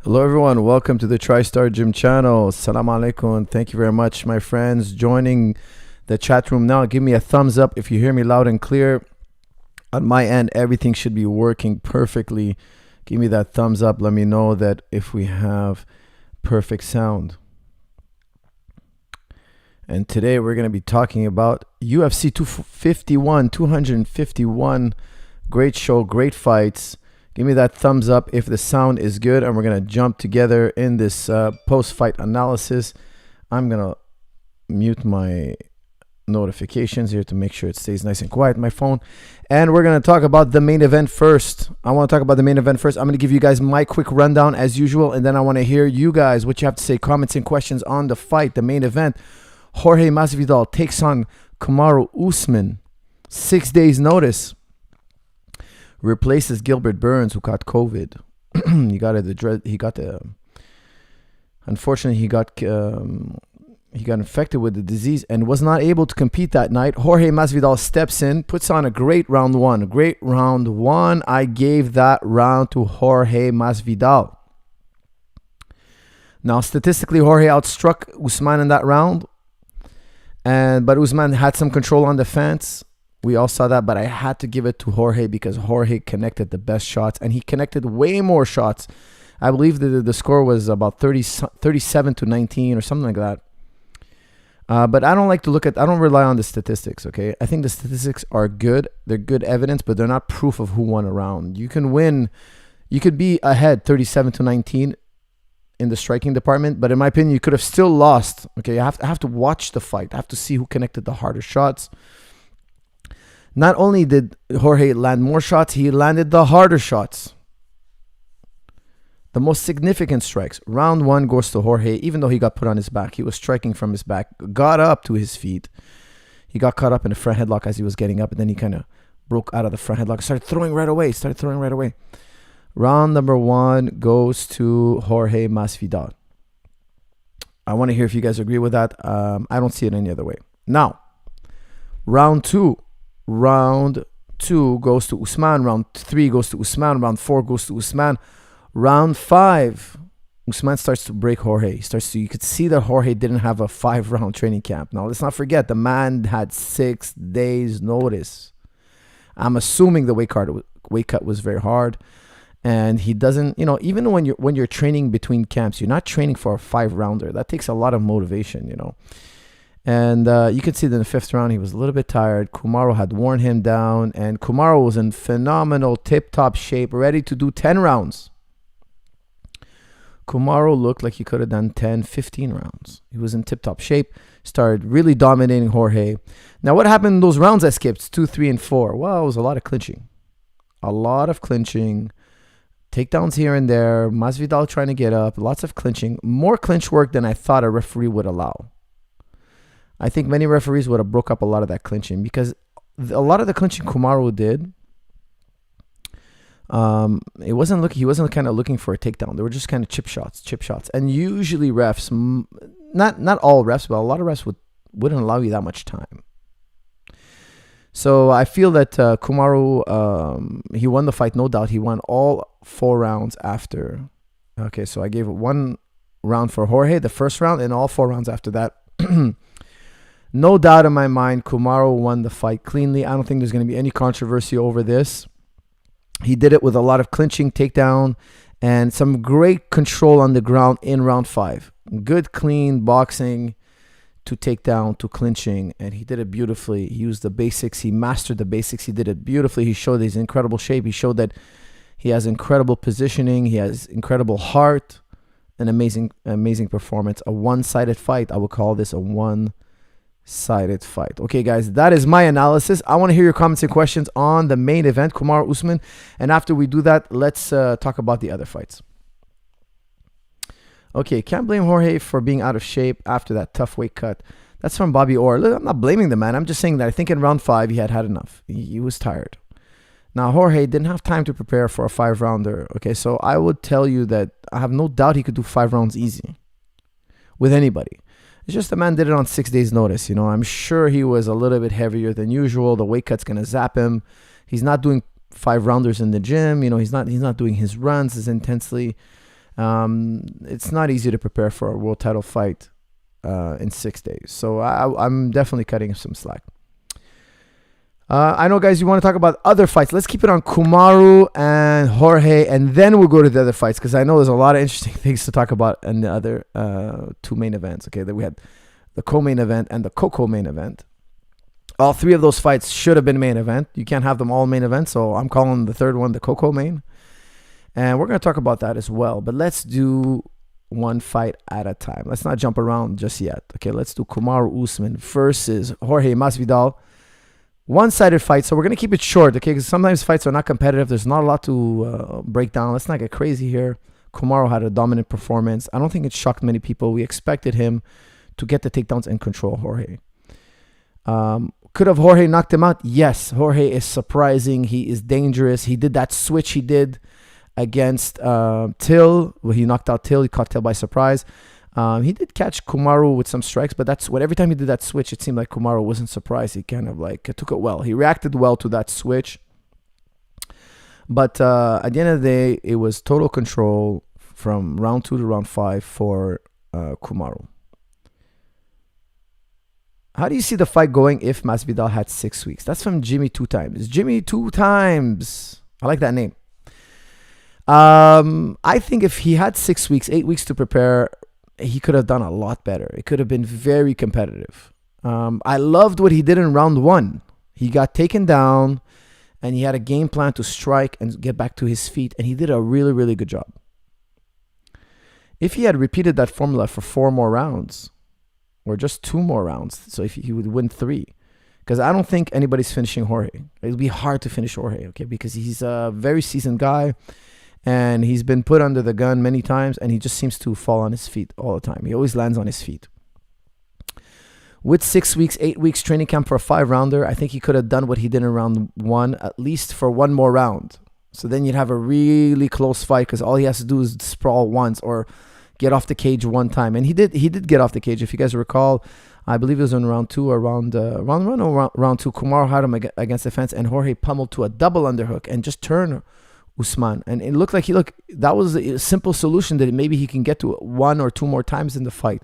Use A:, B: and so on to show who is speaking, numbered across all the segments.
A: Hello everyone, welcome to the TriStar Gym channel. Assalamu alaikum. Thank you very much, my friends, joining the chat room now. Give me a thumbs up if you hear me loud and clear. On my end, everything should be working perfectly. Give me that thumbs up. Let me know that if we have perfect sound. And today we're going to be talking about UFC 251. Great show, great fights. Give me that thumbs up if the sound is good, and we're going to jump together in this post-fight analysis. I'm going to mute my notifications here to make sure it stays nice and quiet on my phone. And we're going to talk about the main event first. I'm going to give you guys my quick rundown as usual, and then I want to hear you guys, what you have to say, comments and questions on the fight, the main event. Jorge Masvidal takes on Kamaru Usman. 6 days notice. Replaces Gilbert Burns, who caught COVID. Unfortunately, he got infected with the disease and was not able to compete that night. Jorge Masvidal steps in, puts on a great round one. I gave that round to Jorge Masvidal. Now, statistically, Jorge outstruck Usman in that round, but Usman had some control on the fence. We all saw that, but I had to give it to Jorge because Jorge connected the best shots, and he connected way more shots. I believe the score was about 37-19 or something like that. But I don't rely on the statistics, okay? I think the statistics are good. They're good evidence, but they're not proof of who won a round. You can win. You could be ahead 37-19 in the striking department, but in my opinion, you could have still lost, okay? I have to watch the fight. I have to see who connected the harder shots. Not only did Jorge land more shots, he landed the harder shots. The most significant strikes. Round one goes to Jorge, even though he got put on his back. He was striking from his back, got up to his feet. He got caught up in a front headlock as he was getting up, and then he kind of broke out of the front headlock, started throwing right away. Round number one goes to Jorge Masvidal. I want to hear if you guys agree with that. I don't see it any other way. Now, round two. Round two goes to Usman. Round three goes to Usman. Round four goes to Usman. Round five, Usman starts to break Jorge. You could see that Jorge didn't have a 5-round training camp. Now, let's not forget, the man had 6 days notice. I'm assuming the weight cut was very hard. And he doesn't, even when you're training between camps, you're not training for a 5-rounder. That takes a lot of motivation, And you could see that in the 5th round, he was a little bit tired. Kamaru had worn him down, and Kamaru was in phenomenal tip-top shape, ready to do 10 rounds. Kamaru looked like he could have done 10, 15 rounds. He was in tip-top shape, started really dominating Jorge. Now, what happened in those rounds I skipped, 2, 3, and 4? Well, it was a lot of clinching. Takedowns here and there. Masvidal trying to get up. Lots of clinching. More clinch work than I thought a referee would allow. I think many referees would have broke up a lot of that clinching because a lot of the clinching Kamaru did, he wasn't kind of looking for a takedown. They were just kind of chip shots. And usually refs, not all refs, but a lot of refs wouldn't allow you that much time. So I feel that Kamaru, he won the fight, no doubt. He won all 4 rounds after. Okay, so I gave 1 round for Jorge, the first round, and all 4 rounds after that. No doubt in my mind, Kamaru won the fight cleanly. I don't think there's going to be any controversy over this. He did it with a lot of clinching, takedown, and some great control on the ground in round 5. Good, clean boxing to takedown, to clinching, and he did it beautifully. He used the basics. He mastered the basics. He did it beautifully. He showed his incredible shape. He showed that he has incredible positioning. He has incredible heart. An amazing performance. A one-sided fight. I would call this a one-sided fight. Okay, guys, that is my analysis. I want to hear your comments and questions on the main event, Kamaru Usman. And after we do that, let's talk about the other fights. Okay, can't blame Jorge for being out of shape after that tough weight cut. That's from Bobby Orr. Look, I'm not blaming the man. I'm just saying that I think in round 5, he had enough. He was tired. Now, Jorge didn't have time to prepare for a 5-rounder. Okay, so I would tell you that I have no doubt he could do 5 rounds easy with anybody. It's just the man did it on 6 days' notice. I'm sure he was a little bit heavier than usual. The weight cut's going to zap him. He's not doing 5-rounders in the gym. He's not doing his runs as intensely. It's not easy to prepare for a world title fight in 6 days. So I'm definitely cutting him some slack. I know, guys, you want to talk about other fights. Let's keep it on Kamaru and Jorge, and then we'll go to the other fights, because I know there's a lot of interesting things to talk about in the other two main events. Okay, that we had the co-main event and the co-main event. All three of those fights should have been main event. You can't have them all main event, so I'm calling the third one the co-main. And we're going to talk about that as well. But let's do one fight at a time. Let's not jump around just yet. Okay, let's do Kamaru Usman versus Jorge Masvidal. One-sided fight, so we're going to keep it short, okay? Because sometimes fights are not competitive. There's not a lot to break down. Let's not get crazy here. Kamaru had a dominant performance. I don't think it shocked many people. We expected him to get the takedowns and control Jorge. Could have Jorge knocked him out? Yes. Jorge is surprising. He is dangerous. He did that switch he did against Till. Well, he knocked out Till. He caught Till by surprise. He did catch Kamaru with some strikes, but that's what every time he did that switch, it seemed like Kamaru wasn't surprised. He kind of like took it well. He reacted well to that switch. But at the end of the day, it was total control from round 2 to round 5 for Kamaru. How do you see the fight going if Masvidal had 6 weeks? That's from Jimmy 2 times. Jimmy 2 times. I like that name. I think if he had 6 weeks, 8 weeks to prepare, he could have done a lot better. It could have been very competitive. I loved what he did in round 1. He got taken down, and he had a game plan to strike and get back to his feet, and he did a really, really good job. If he had repeated that formula for 4 more rounds, or just 2 more rounds, so if he would win 3, because I don't think anybody's finishing Jorge. It would be hard to finish Jorge, okay, because he's a very seasoned guy, and he's been put under the gun many times, and he just seems to fall on his feet all the time. He always lands on his feet. With 6 weeks, 8 weeks training camp for a 5-rounder, I think he could have done what he did in round 1, at least for 1 more round. So then you'd have a really close fight, because all he has to do is sprawl once or get off the cage 1 time. And he did get off the cage. If you guys recall, I believe it was in round 2 or round 2. Kamaru had him against the fence, and Jorge pummeled to a double underhook and just turned Usman. And it looked like that was a simple solution that maybe he can get to 1 or 2 more times in the fight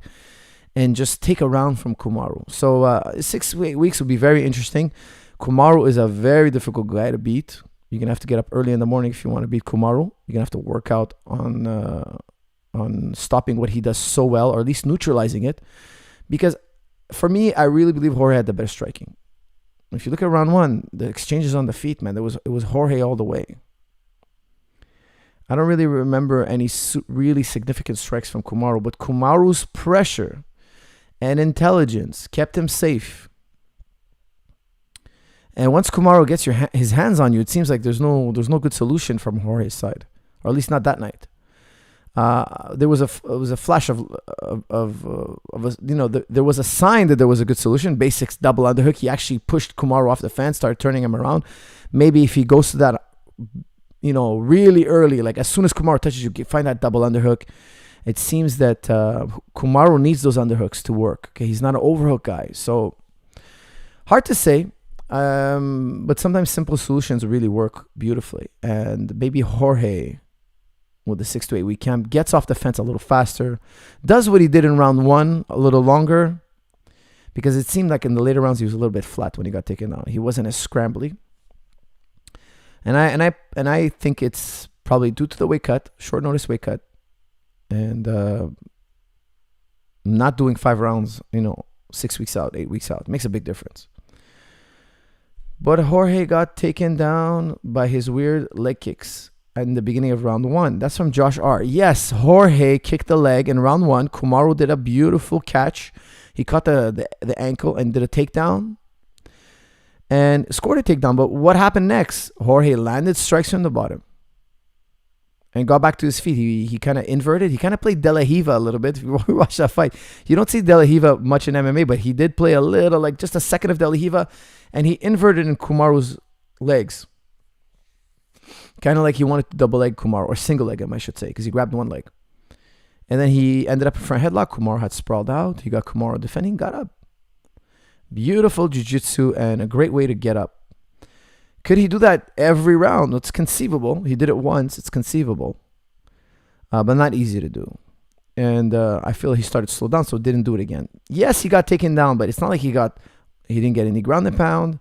A: and just take a round from Kamaru. So 6 weeks would be very interesting. Kamaru is a very difficult guy to beat. You're going to have to get up early in the morning if you want to beat Kamaru. You're going to have to work out on stopping what he does so well, or at least neutralizing it. Because for me, I really believe Jorge had the better striking. If you look at round 1, the exchanges on the feet, man, it was Jorge all the way. I don't really remember any really significant strikes from Kamaru, but Kamaru's pressure and intelligence kept him safe. And once Kamaru gets his hands on you, it seems like there's no good solution from Jorge's side, or at least not that night. There was a flash of there was a sign that there was a good solution. Basics double underhook. He actually pushed Kamaru off the fence, started turning him around. Maybe if he goes to that, really early, like as soon as Kamaru touches you, find that double underhook. It seems that Kamaru needs those underhooks to work. Okay, he's not an overhook guy, so hard to say. But sometimes simple solutions really work beautifully, and maybe Jorge, with the 6 to 8 week camp, gets off the fence a little faster, does what he did in round 1 a little longer, because it seemed like in the later rounds he was a little bit flat when he got taken out. He wasn't as scrambly, and I think it's probably due to the weight cut, short notice weight cut, and not doing 5 rounds, 6 weeks out, 8 weeks out. It makes a big difference. But Jorge got taken down by his weird leg kicks in the beginning of round 1. That's from Josh R. Yes, Jorge kicked the leg in round 1. Kamaru did a beautiful catch. He caught the ankle and did a takedown and scored a takedown. But what happened next? Jorge landed strikes from the bottom and got back to his feet. He kind of inverted. He kind of played De La Riva a little bit. If you watch that fight, you don't see De La Riva much in MMA, but he did play a little, like just a second of De La Riva, and he inverted in Kamaru's legs. Kind of like he wanted to double leg Kamaru, or single leg him, I should say, because he grabbed one leg. And then he ended up in front headlock. Kamaru had sprawled out. He got Kamaru defending, got up. Beautiful jiu-jitsu and a great way to get up. Could he do that every round? It's conceivable. He did it once. It's conceivable. but not easy to do. And I feel he started to slow down, so didn't do it again. Yes, he got taken down, but it's not like he didn't get any ground and pound.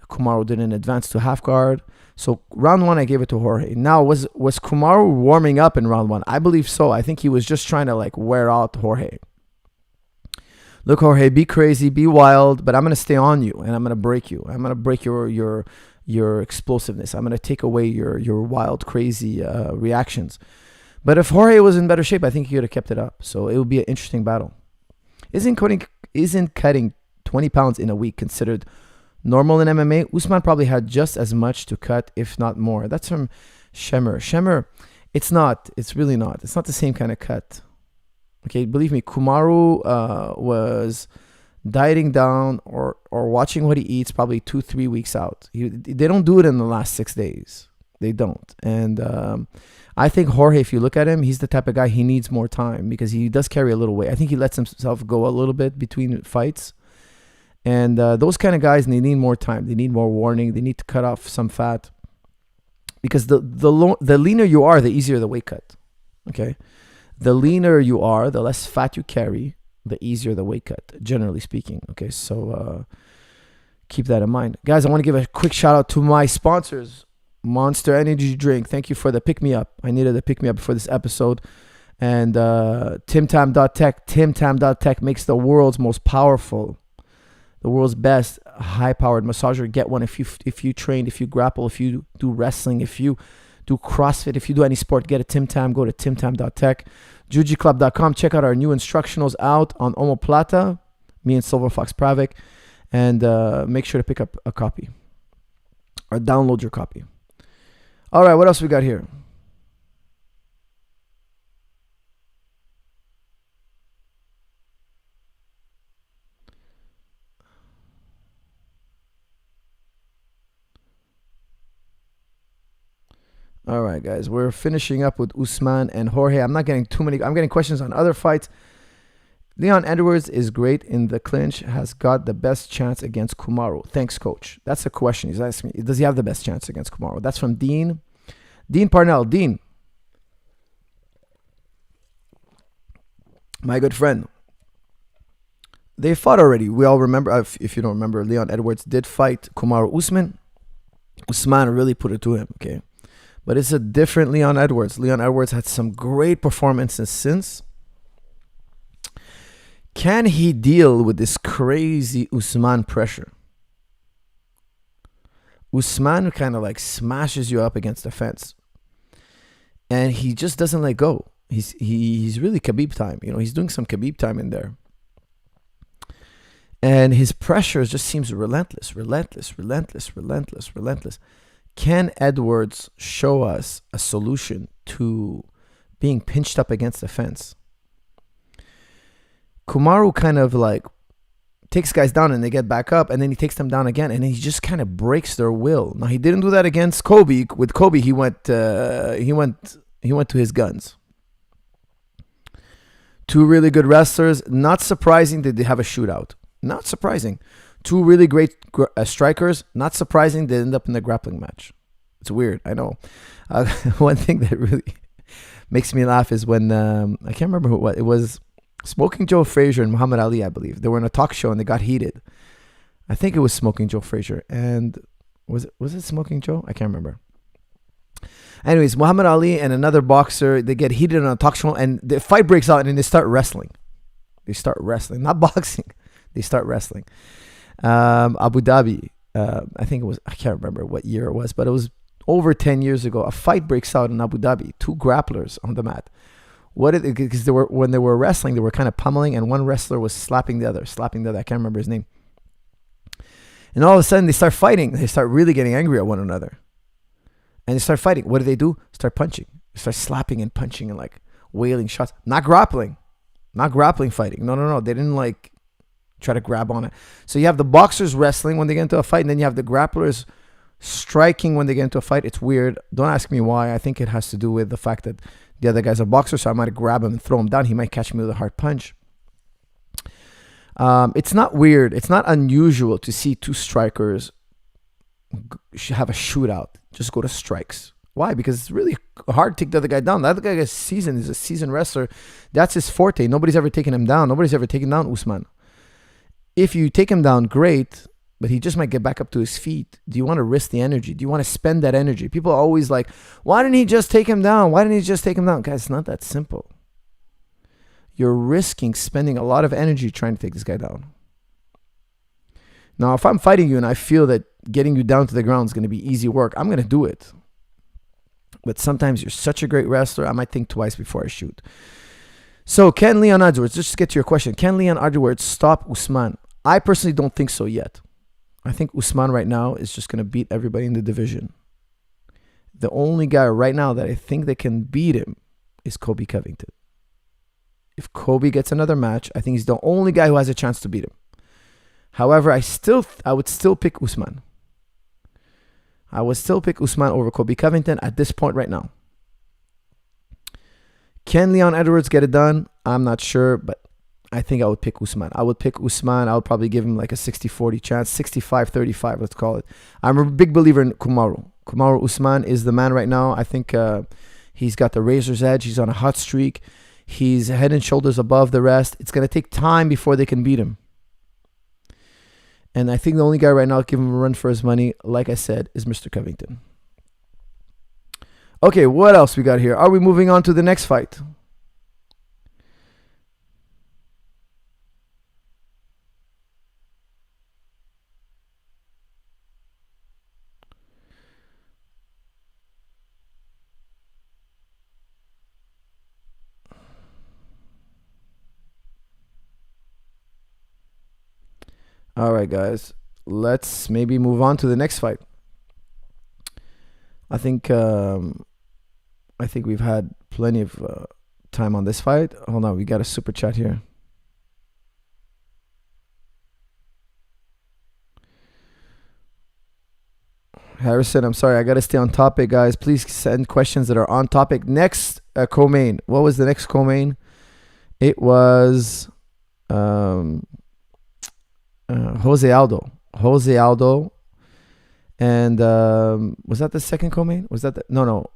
A: Kamaru didn't advance to half guard. So round one, I gave it to Jorge. Now, was Kamaru warming up in round one? I believe so. I think he was just trying to like wear out Jorge. Look, Jorge, be crazy, be wild, but I'm gonna stay on you and I'm gonna break you. I'm gonna break your explosiveness. I'm gonna take away your wild, crazy reactions. But if Jorge was in better shape, I think he could have kept it up. So it would be an interesting battle. Isn't cutting 20 pounds in a week considered normal in MMA? Usman probably had just as much to cut, if not more. That's from Shemer. Shemer, it's not. It's really not. It's not the same kind of cut. Okay, believe me, Kamaru was dieting down or watching what he eats probably 2-3 weeks out. They don't do it in the last 6 days. They don't. And I think Jorge, if you look at him, he's the type of guy, he needs more time because he does carry a little weight. I think he lets himself go a little bit between fights. And those kind of guys, they need more time. They need more warning. They need to cut off some fat. Because the leaner you are, the easier the weight cut. Okay? The leaner you are, the less fat you carry, the easier the weight cut, generally speaking. Okay, so keep that in mind. Guys, I want to give a quick shout out to my sponsors. Monster Energy Drink. Thank you for the pick-me-up. I needed a pick-me-up for this episode. And TimTam.tech. TimTam.tech makes the world's most powerful, the world's best high-powered massager. Get one if you train, if you grapple, if you do wrestling, if you do CrossFit, if you do any sport, get a TimTam. Go to TimTam.tech. JujiClub.com. Check out our new instructionals out on omoplata, me and Silver Fox Pravik. And make sure to pick up a copy or download your copy. All right, what else we got here? All right, guys, we're finishing up with Usman and Jorge. I'm not getting too many. I'm getting questions on other fights. Leon Edwards is great in the clinch, has got the best chance against Kamaru. Thanks, coach. That's a question he's asking me. Does he have the best chance against Kamaru? That's from Dean Parnell. Dean, my good friend. They fought already. We all remember, if you don't remember, Leon Edwards did fight Kamaru Usman. Usman really put it to him, okay? But it's a different Leon Edwards. Leon Edwards had some great performances since. Can he deal with this crazy Usman pressure? Usman kind of like smashes you up against the fence. And he just doesn't let go. He's really Khabib time. You know, he's doing some Khabib time in there. And his pressure just seems relentless. Can Edwards show us a solution to being pinched up against the fence? Kamaru kind of like takes guys down and they get back up, and then he takes them down again, and he just kind of breaks their will. Now he didn't do that against Kobe. With Kobe, he went to his guns. Two really good wrestlers. Not surprising that they have a shootout. Not surprising. Two really great strikers. Not surprising they end up in the grappling match. It's weird, I know. One thing that really makes me laugh is when I can't remember who it was. Smoking Joe Frazier and Muhammad Ali, I believe. They were in a talk show and they got heated. I think it was Smoking Joe Frazier. And was it Smoking Joe? I can't remember. Anyways, Muhammad Ali and another boxer, they get heated on a talk show and the fight breaks out and then they start wrestling. Not boxing. They start wrestling. Abu Dhabi, I think it was, I can't remember what year it was, but it was over 10 years ago. A fight breaks out in Abu Dhabi. Two grapplers on the mat. Because when they were wrestling, they were kind of pummeling, and one wrestler was slapping the other. I can't remember his name. And all of a sudden, they start fighting. They start really getting angry at one another. And they start fighting. What do? Start punching. They start slapping and punching and like wailing shots. Not grappling fighting. No. They didn't like try to grab on it. So you have the boxers wrestling when they get into a fight, and then you have the grapplers striking when they get into a fight. It's weird. Don't ask me why. I think it has to do with the fact that the other guy's a boxer, so I might grab him and throw him down. He might catch me with a hard punch. It's not weird. It's not unusual to see two strikers have a shootout. Just go to strikes. Why? Because it's really hard to take the other guy down. The other guy is seasoned. He's a seasoned wrestler. That's his forte. Nobody's ever taken him down. Nobody's ever taken down Usman. If you take him down, great, but he just might get back up to his feet. Do you want to risk the energy? Do you want to spend that energy? People are always like, why didn't he just take him down? Why didn't he just take him down? Guys, it's not that simple. You're risking spending a lot of energy trying to take this guy down. Now, if I'm fighting you and I feel that getting you down to the ground is going to be easy work, I'm going to do it. But sometimes you're such a great wrestler, I might think twice before I shoot. So, can Leon Edwards, just to get to your question, can Leon Edwards stop Usman? I personally don't think so yet. I think Usman right now is just going to beat everybody in the division. The only guy right now that I think that can beat him is Colby Covington. If Colby gets another match, I think he's the only guy who has a chance to beat him. However, I would still pick Usman. I would still pick Usman over Colby Covington at this point right now. Can Leon Edwards get it done? I'm not sure, but I think I would pick Usman. I would pick Usman. I would probably give him like a 60-40 chance, 65-35, let's call it. I'm a big believer in Kamaru. Kamaru Usman is the man right now. I think he's got the razor's edge. He's on a hot streak. He's head and shoulders above the rest. It's going to take time before they can beat him. And I think the only guy right now giving him a run for his money, like I said, is Mr. Covington. Okay, what else we got here? Are we moving on to the next fight? All right, guys. Let's maybe move on to the next fight. I think we've had plenty of time on this fight. Hold on, we got a super chat here. Harrison, I'm sorry, I gotta stay on topic, guys. Please send questions that are on topic. Next co-main. What was the next co-main? It was Jose Aldo. And was that the second co-main? Was that the, no.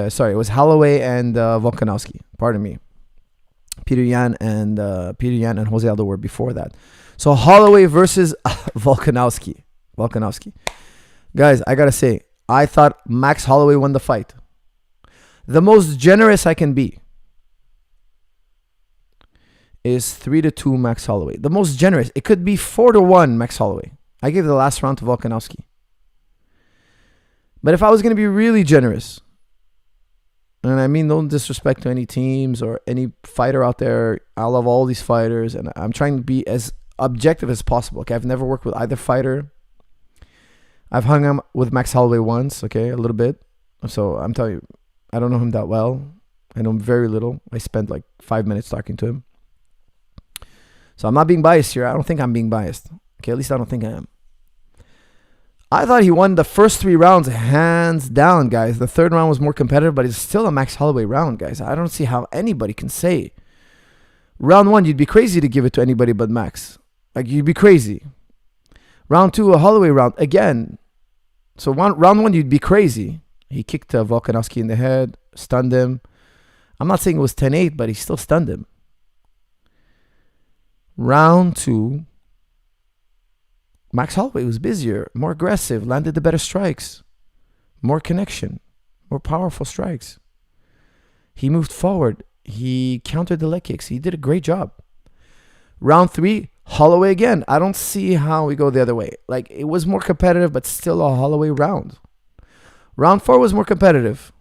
A: Sorry, it was Holloway and Volkanovski. Pardon me. Peter Yan and Jose Aldo were before that. So Holloway versus Volkanovski. Guys, I gotta say, I thought Max Holloway won the fight. The most generous I can be is 3-2 Max Holloway. The most generous. It could be 4-1 Max Holloway. I gave the last round to Volkanovski. But if I was going to be really generous, and I mean no disrespect to any teams or any fighter out there, I love all these fighters, and I'm trying to be as objective as possible. Okay, I've never worked with either fighter. I've hung out with Max Holloway once, okay, a little bit. So I'm telling you, I don't know him that well. I know him very little. I spent like 5 minutes talking to him. So I'm not being biased here. I don't think I'm being biased. Okay, at least I don't think I am. I thought he won the first 3 rounds hands down, guys. The third round was more competitive, but it's still a Max Holloway round, guys. I don't see how anybody can say. Round 1, you'd be crazy to give it to anybody but Max. Like, you'd be crazy. Round 2, a Holloway round. Again. So round 1, you'd be crazy. He kicked Volkanovski in the head, stunned him. I'm not saying it was 10-8, but he still stunned him. Round 2, Max Holloway was busier, more aggressive, landed the better strikes, more connection, more powerful strikes. He moved forward. He countered the leg kicks. He did a great job. Round 3, Holloway again. I don't see how we go the other way. Like, it was more competitive, but still a Holloway round. Round 4 was more competitive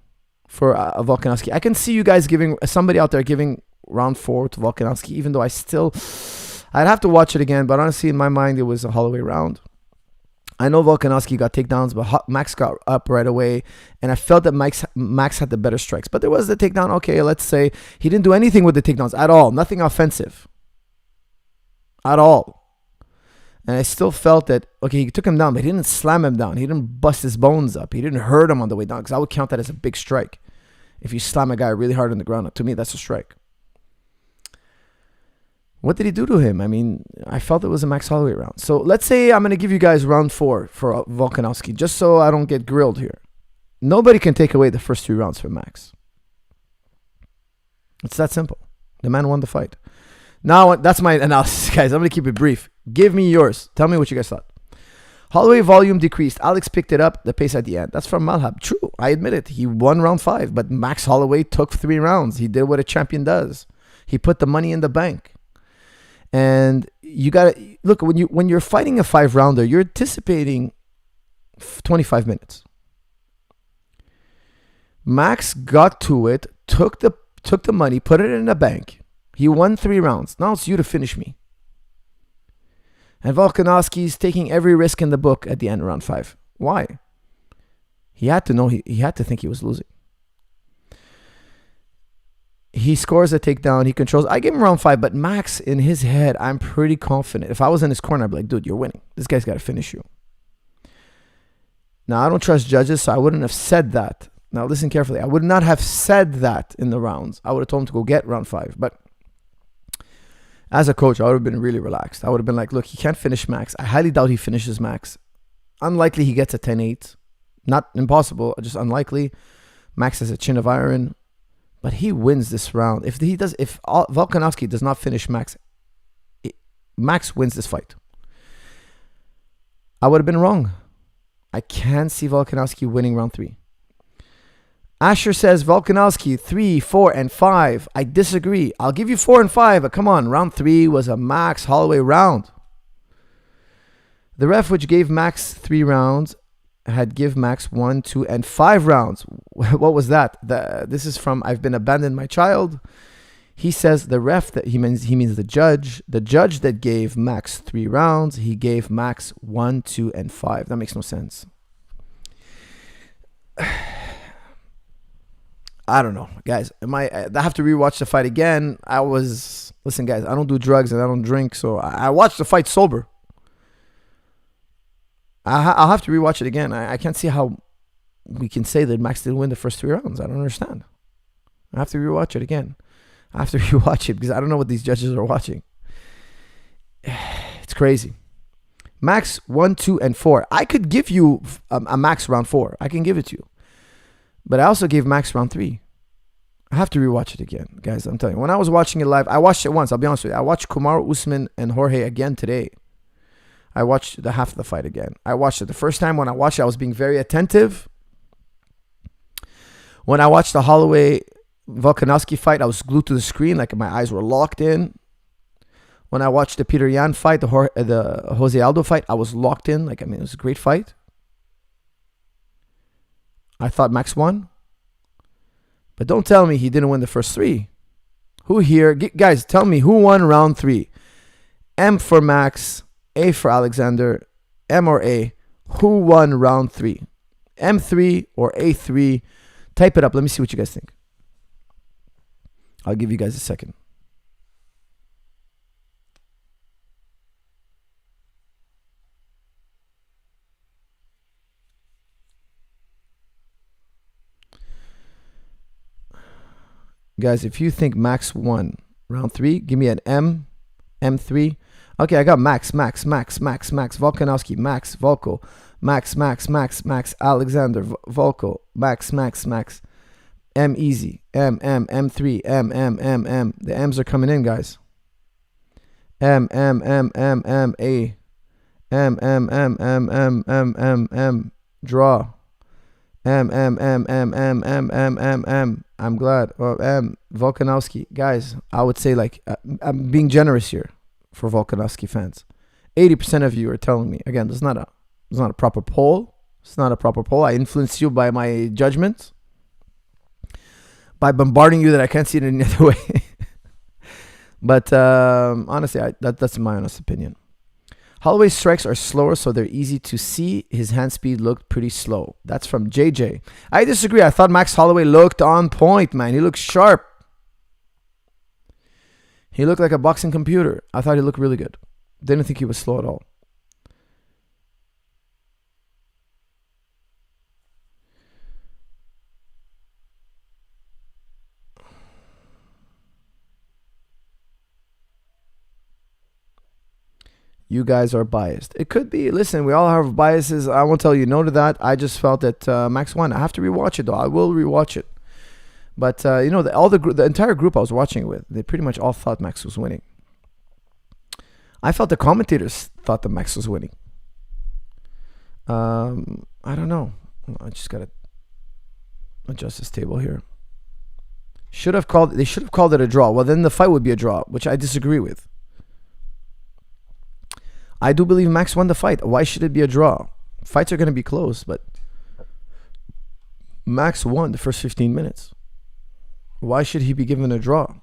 A: for Volkanovski. I can see you guys giving, somebody out there giving round 4 to Volkanovski, even though I'd have to watch it again, but honestly, in my mind, it was a Holloway round. I know Volkanovski got takedowns, but Max got up right away, and I felt that Max had the better strikes. But there was the takedown. Okay, let's say he didn't do anything with the takedowns at all. Nothing offensive. At all. And I still felt that, okay, he took him down, but he didn't slam him down. He didn't bust his bones up. He didn't hurt him on the way down, because I would count that as a big strike. If you slam a guy really hard on the ground, to me, that's a strike. What did he do to him? I mean, I felt it was a Max Holloway round. So let's say I'm going to give you guys round 4 for Volkanovski, just so I don't get grilled here. Nobody can take away the first 3 rounds from Max. It's that simple. The man won the fight. Now, that's my analysis, guys. I'm going to keep it brief. Give me yours. Tell me what you guys thought. Holloway volume decreased. Alex picked it up, the pace at the end. That's from Malhab. True, I admit it. He won round 5, but Max Holloway took 3 rounds. He did what a champion does. He put the money in the bank. And you got to look, when you're fighting a 5-rounder, you're anticipating 25 minutes. Max got to it, took the money, put it in the bank. He won 3 rounds. Now it's you to finish me. And Volkanovski's taking every risk in the book at the end of round 5. Why? He had to know, he had to think he was losing. He scores a takedown. He controls. I gave him round 5, but Max, in his head, I'm pretty confident. If I was in his corner, I'd be like, dude, you're winning. This guy's got to finish you. Now, I don't trust judges, so I wouldn't have said that. Now, listen carefully. I would not have said that in the rounds. I would have told him to go get round 5. But as a coach, I would have been really relaxed. I would have been like, look, he can't finish Max. I highly doubt he finishes Max. Unlikely he gets a 10-8. Not impossible, just unlikely. Max has a chin of iron. But he wins this round. If Volkanovski does not finish Max, Max wins this fight. I would have been wrong. I can't see Volkanovski winning round 3. Asher says Volkanovski 3, 4, and 5. I disagree. I'll give you 4 and 5, but come on. Round 3 was a Max Holloway round. The ref, which gave Max 3 rounds, had give Max 1, 2, and 5 rounds. What was that? This is from I've Been Abandoned My Child. He says the ref, that he means the judge. The judge that gave Max 3 rounds, he gave Max 1, 2, and 5. That makes no sense. I don't know, guys. I have to rewatch the fight again. Listen, guys, I don't do drugs and I don't drink, so I watched the fight sober. I'll have to rewatch it again. I can't see how we can say that Max didn't win the first 3 rounds. I don't understand. I have to rewatch it again. I have to rewatch it because I don't know what these judges are watching. It's crazy. Max 1, 2, and 4. I could give you a Max round 4. I can give it to you. But I also gave Max round 3. I have to rewatch it again, guys. I'm telling you. When I was watching it live, I watched it once. I'll be honest with you. I watched Kamaru Usman and Jorge again today. I watched the half of the fight again. I watched it the first time. When I watched it, I was being very attentive. When I watched the Holloway Volkanovski fight, I was glued to the screen, like my eyes were locked in. When I watched the Peter Yan fight, the Jose Aldo fight, I was locked in. It was a great fight. I thought Max won. But don't tell me he didn't win the first 3. Who here? Guys, tell me who won round 3. M for Max. A for Alexander, M or A. Who won round 3? M3 or A3? Type it up. Let me see what you guys think. I'll give you guys a second. Guys, if you think Max won round 3, give me an M, M3. Okay, I got Max, Volkanovski, Max, Volko, Max, Alexander, Volko, Max, M easy, M3, M. The M's are coming in, guys. M, A, M, draw. M. I'm glad. Volkanovski, guys. I would say I'm being generous here for Volkanovski fans. 80% of you are telling me again. It's not a proper poll. It's not a proper poll. I influence you by my judgments, by bombarding you that I can't see it any other way. But honestly, that's my honest opinion. Holloway's strikes are slower, so they're easy to see. His hand speed looked pretty slow. That's from JJ. I disagree. I thought Max Holloway looked on point, man. He looked sharp. He looked like a boxing computer. I thought he looked really good. Didn't think he was slow at all. You guys are biased. It could be. Listen, we all have biases. I won't tell you no to that. I just felt that Max won. I have to rewatch it though. I will rewatch it. But the entire group I was watching it with, they pretty much all thought Max was winning. I felt the commentators thought that Max was winning. I don't know. I just gotta adjust this table here. They should have called it a draw. Well, then the fight would be a draw, which I disagree with. I do believe Max won the fight. Why should it be a draw? Fights are going to be close, but Max won the first 15 minutes. Why should he be given a draw?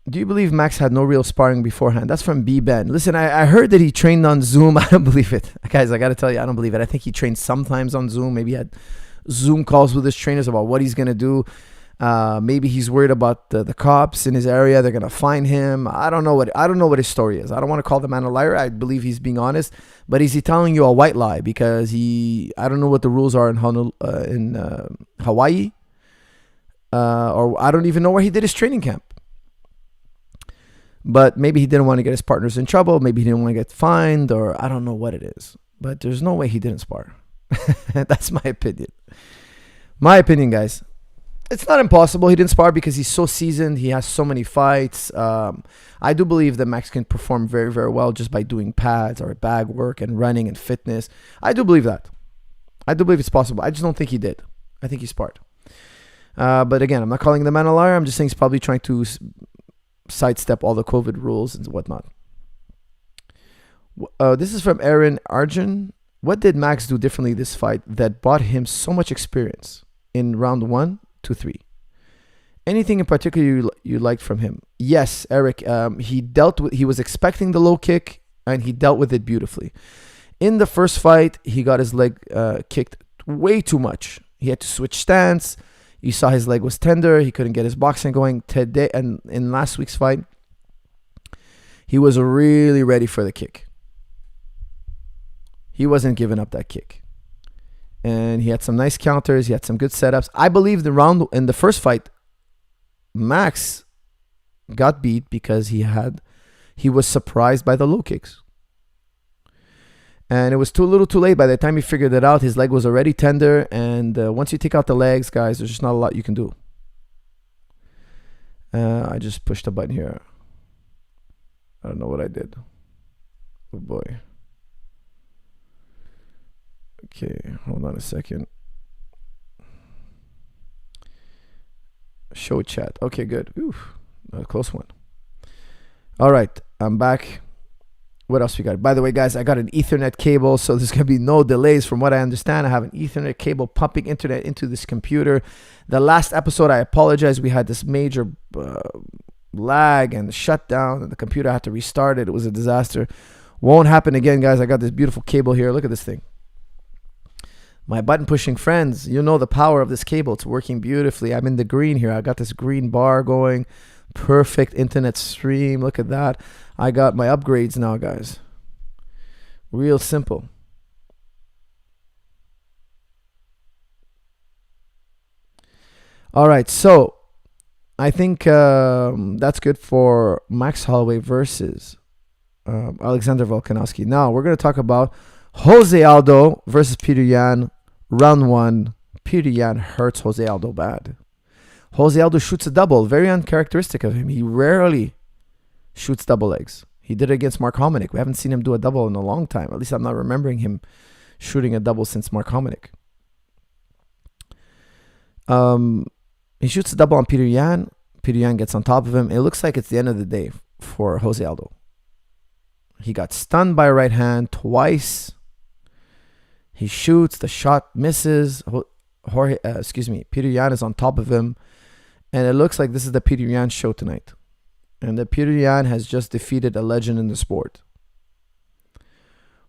A: Do you believe Max had no real sparring beforehand? That's from B Ben. Listen, I heard that he trained on Zoom. I don't believe it. Guys, I got to tell you, I don't believe it. I think he trained sometimes on Zoom. Maybe he had Zoom calls with his trainers about what he's going to do. Maybe he's worried about the cops in his area. They're going to find him. I don't know what his story is. I don't want to call the man a liar. I believe he's being honest. But is he telling you a white lie? Because I don't know what the rules are in Hawaii. Or I don't even know where he did his training camp. But maybe he didn't want to get his partners in trouble. Maybe he didn't want to get fined, or I don't know what it is. But there's no way he didn't spar. That's my opinion. My opinion, guys. It's not impossible. He didn't spar because he's so seasoned. He has so many fights. I do believe that Max can perform very, very well just by doing pads or bag work and running and fitness. I do believe that. I do believe it's possible. I just don't think he did. I think he sparred. But again, I'm not calling the man a liar. I'm just saying he's probably trying to sidestep all the COVID rules and whatnot. This is from Aaron Arjun. What did Max do differently this fight that brought him so much experience in round 1 to 3? Anything in particular you liked from him? Yes, Eric. He was expecting the low kick and he dealt with it beautifully. In the first fight, he got his leg kicked way too much. He had to switch stance. You saw his leg was tender. He couldn't get his boxing going today. And in last week's fight, he was really ready for the kick. He wasn't giving up that kick. And he had some nice counters. He had some good setups. I believe in the first fight, Max got beat because he was surprised by the low kicks. And it was too little too late. By the time he figured it out, his leg was already tender. And once you take out the legs, guys, there's just not a lot you can do. I just pushed a button here. I don't know what I did. Oh, boy. Okay, hold on a second. Show chat. Okay, good. Oof, a close one. All right, I'm back. What else we got? By the way, guys, I got an Ethernet cable, so there's going to be no delays. From what I understand, I have an Ethernet cable pumping internet into this computer. The last episode, I apologize. We had this major lag and shutdown, and the computer had to restart it. It was a disaster. Won't happen again, guys. I got this beautiful cable here. Look at this thing. My button pushing friends, you know the power of this cable. It's working beautifully. I'm in the green here. I got this green bar going. Perfect internet stream. Look at that. I got my upgrades now, guys. Real simple. All right, so I think that's good for Max Holloway versus Alexander Volkanovski. Now we're going to talk about Jose Aldo versus Peter Yan. Round 1. Peter Yan hurts Jose Aldo bad. Jose Aldo shoots a double. Very uncharacteristic of him. He rarely shoots double legs. He did it against Mark Hominick. We haven't seen him do a double in a long time. At least I'm not remembering him shooting a double since Mark Hominick. He shoots a double on Peter Yan. Peter Yan gets on top of him. It looks like it's the end of the day for Jose Aldo. He got stunned by a right hand twice. He shoots. The shot misses. Peter Yan is on top of him. And it looks like this is the Peter Yan show tonight. And that Peter Yan has just defeated a legend in the sport.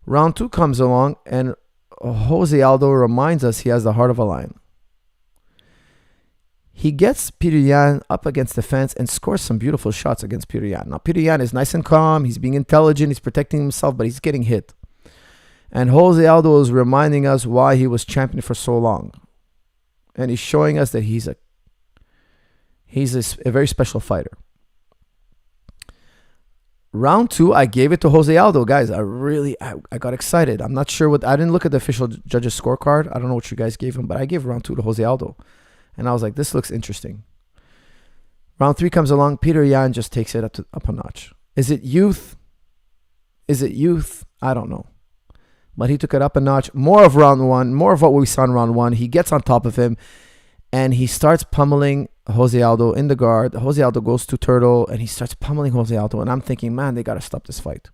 A: Round 2 comes along, and Jose Aldo reminds us he has the heart of a lion. He gets Peter Yan up against the fence and scores some beautiful shots against Peter Yan. Now, Peter Yan is nice and calm. He's being intelligent. He's protecting himself, but he's getting hit. And Jose Aldo is reminding us why he was champion for so long. And he's showing us that he's a very special fighter. Round two, I gave it to Jose Aldo. Guys, I got excited. I'm not sure what, I didn't look at the official judges scorecard. I don't know what you guys gave him, but I gave round two to Jose Aldo. And I was like, this looks interesting. Round three comes along. Peter Yan just takes it up a notch. Is it youth? I don't know. But he took it up a notch. More of round one, more of what we saw in round one. He gets on top of him and he starts pummeling Jose Aldo in the guard. Jose Aldo goes to turtle and he starts pummeling Jose Aldo. And I'm thinking, man, they got to stop this fight.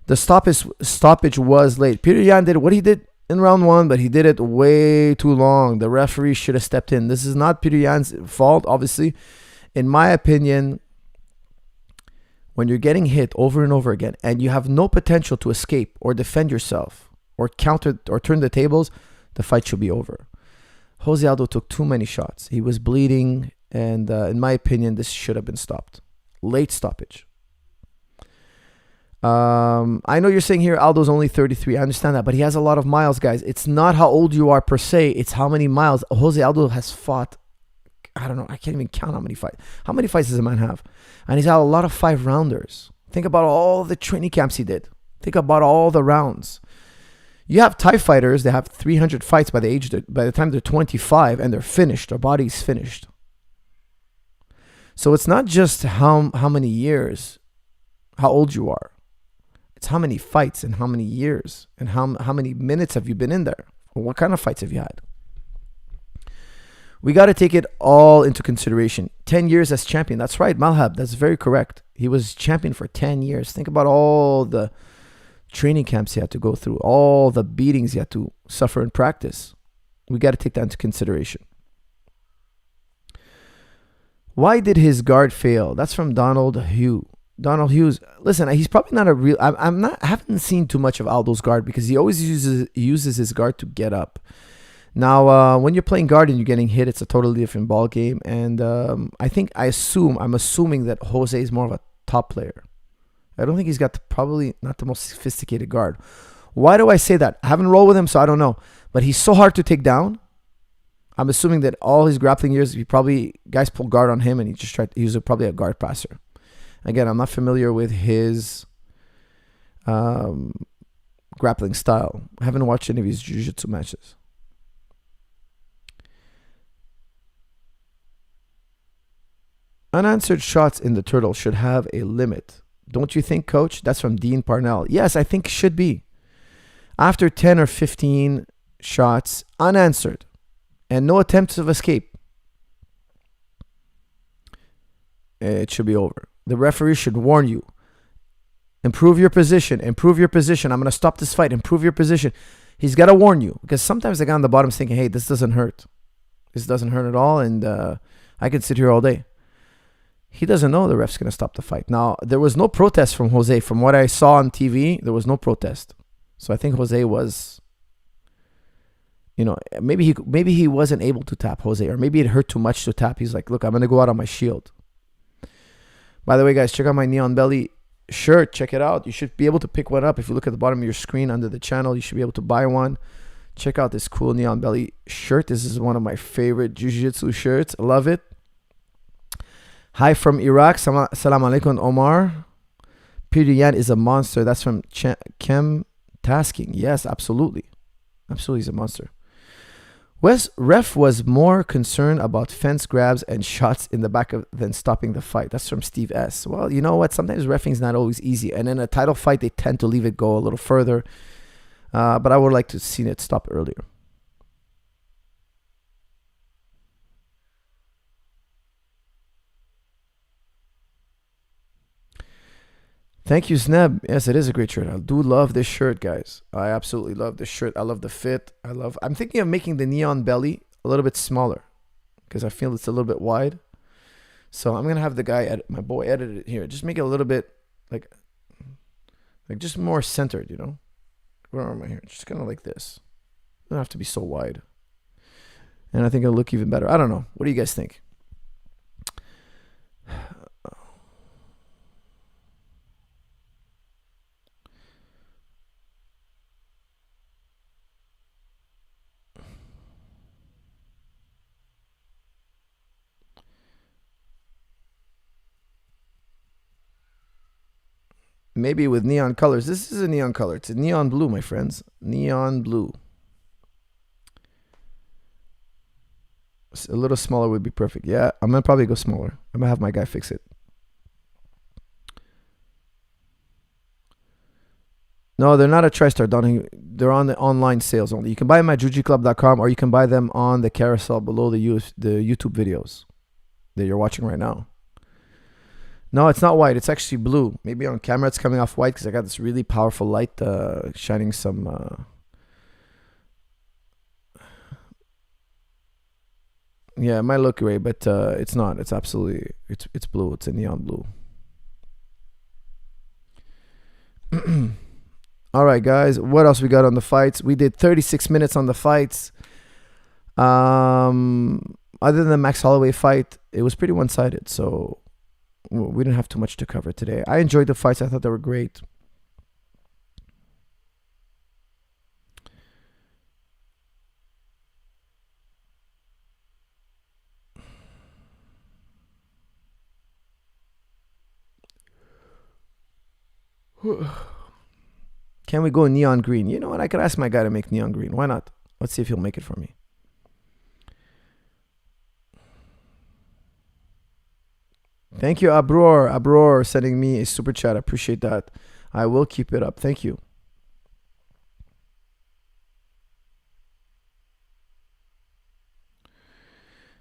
A: The stoppage was late. Peter Yan did what he did in round one, but he did it way too long. The referee should have stepped in. This is not Peter Yan's fault, obviously. In my opinion, when you're getting hit over and over again and you have no potential to escape or defend yourself or counter or turn the tables, the fight should be over. Jose Aldo took too many shots. He was bleeding, and in my opinion, this should have been stopped. Late stoppage. I know you're saying here Aldo's only 33. I understand that, but he has a lot of miles, guys. It's not how old you are per se. It's how many miles. Jose Aldo has fought. I don't know. I can't even count how many fights. How many fights does a man have? And he's had a lot of 5-rounders. Think about all the training camps he did. Think about all the rounds. You have Thai fighters. They have 300 fights by the time they're 25 and they're finished. Their body's finished. So it's not just how many years, how old you are. It's how many fights and how many years and how many minutes have you been in there? Or what kind of fights have you had? We got to take it all into consideration. 10 years as champion. That's right, Malhab. That's very correct. He was champion for 10 years. Think about all the training camps he had to go through, all the beatings he had to suffer in practice. We got to take that into consideration. Why did his guard fail? That's from Donald Hughes. Donald Hughes, listen, he's probably not a real. I haven't seen too much of Aldo's guard because he always uses his guard to get up. Now, when you're playing guard and you're getting hit, it's a totally different ball game. And I'm assuming that Jose is more of a top player. I don't think he's got probably not the most sophisticated guard. Why do I say that? I haven't rolled with him, so I don't know. But he's so hard to take down. I'm assuming that all his grappling years, guys pull guard on him, and he was probably a guard passer. Again, I'm not familiar with his grappling style. I haven't watched any of his jiu-jitsu matches. Unanswered shots in the turtle should have a limit. Don't you think, Coach? That's from Dean Parnell. Yes, I think it should be. After 10 or 15 shots unanswered and no attempts of escape, it should be over. The referee should warn you. Improve your position. Improve your position. I'm going to stop this fight. Improve your position. He's got to warn you because sometimes the guy on the bottom is thinking, hey, this doesn't hurt. This doesn't hurt at all, and I could sit here all day. He doesn't know the ref's going to stop the fight. Now, there was no protest from Jose. From what I saw on TV, there was no protest. So I think Jose was, maybe he wasn't able to tap Jose, or maybe it hurt too much to tap. He's like, look, I'm going to go out on my shield. By the way, guys, check out my Neon Belly shirt. Check it out. You should be able to pick one up. If you look at the bottom of your screen under the channel, you should be able to buy one. Check out this cool Neon Belly shirt. This is one of my favorite Jiu-Jitsu shirts. I love it. Hi from Iraq. Salam alaikum, Omar. Peter Yan is a monster. That's from Kem Tasking. Yes, absolutely. Absolutely, he's a monster. Ref was more concerned about fence grabs and shots in the back than stopping the fight. That's from Steve S. Well, you know what? Sometimes reffing's not always easy. And in a title fight, they tend to leave it go a little further. But I would like to have seen it stop earlier. Thank you, Sneb. Yes, it is a great shirt. I do love this shirt, guys. I absolutely love this shirt. I love the fit. I'm thinking of making the Neon Belly a little bit smaller because I feel it's a little bit wide. So I'm gonna have the guy my boy edit it here. Just make it a little bit like just more centered, Where am I here? Just kind of like this. It doesn't have to be so wide. And I think it'll look even better. I don't know. What do you guys think? Maybe with neon colors. This is a neon color. It's a neon blue, my friends. Neon blue. A little smaller would be perfect. Yeah, I'm going to probably go smaller. I'm going to have my guy fix it. No, they're not a TriStar, Donnie. They're on the online sales only. You can buy them at jujiclub.com or you can buy them on the carousel below the YouTube videos that you're watching right now. No, it's not white. It's actually blue. Maybe on camera it's coming off white because I got this really powerful light shining some... Yeah, it might look gray, but it's not. It's absolutely... It's blue. It's a neon blue. All right, guys. What else we got on the fights? We did 36 minutes on the fights. Other than the Max Holloway fight, it was pretty one-sided. So we didn't have too much to cover today. I enjoyed the fights. I thought they were great. Can we go neon green? You know what? I could ask my guy to make neon green. Why not? Let's see if he'll make it for me. Thank you, Abror. Abror sending me a super chat. I appreciate that. I will keep it up. Thank you.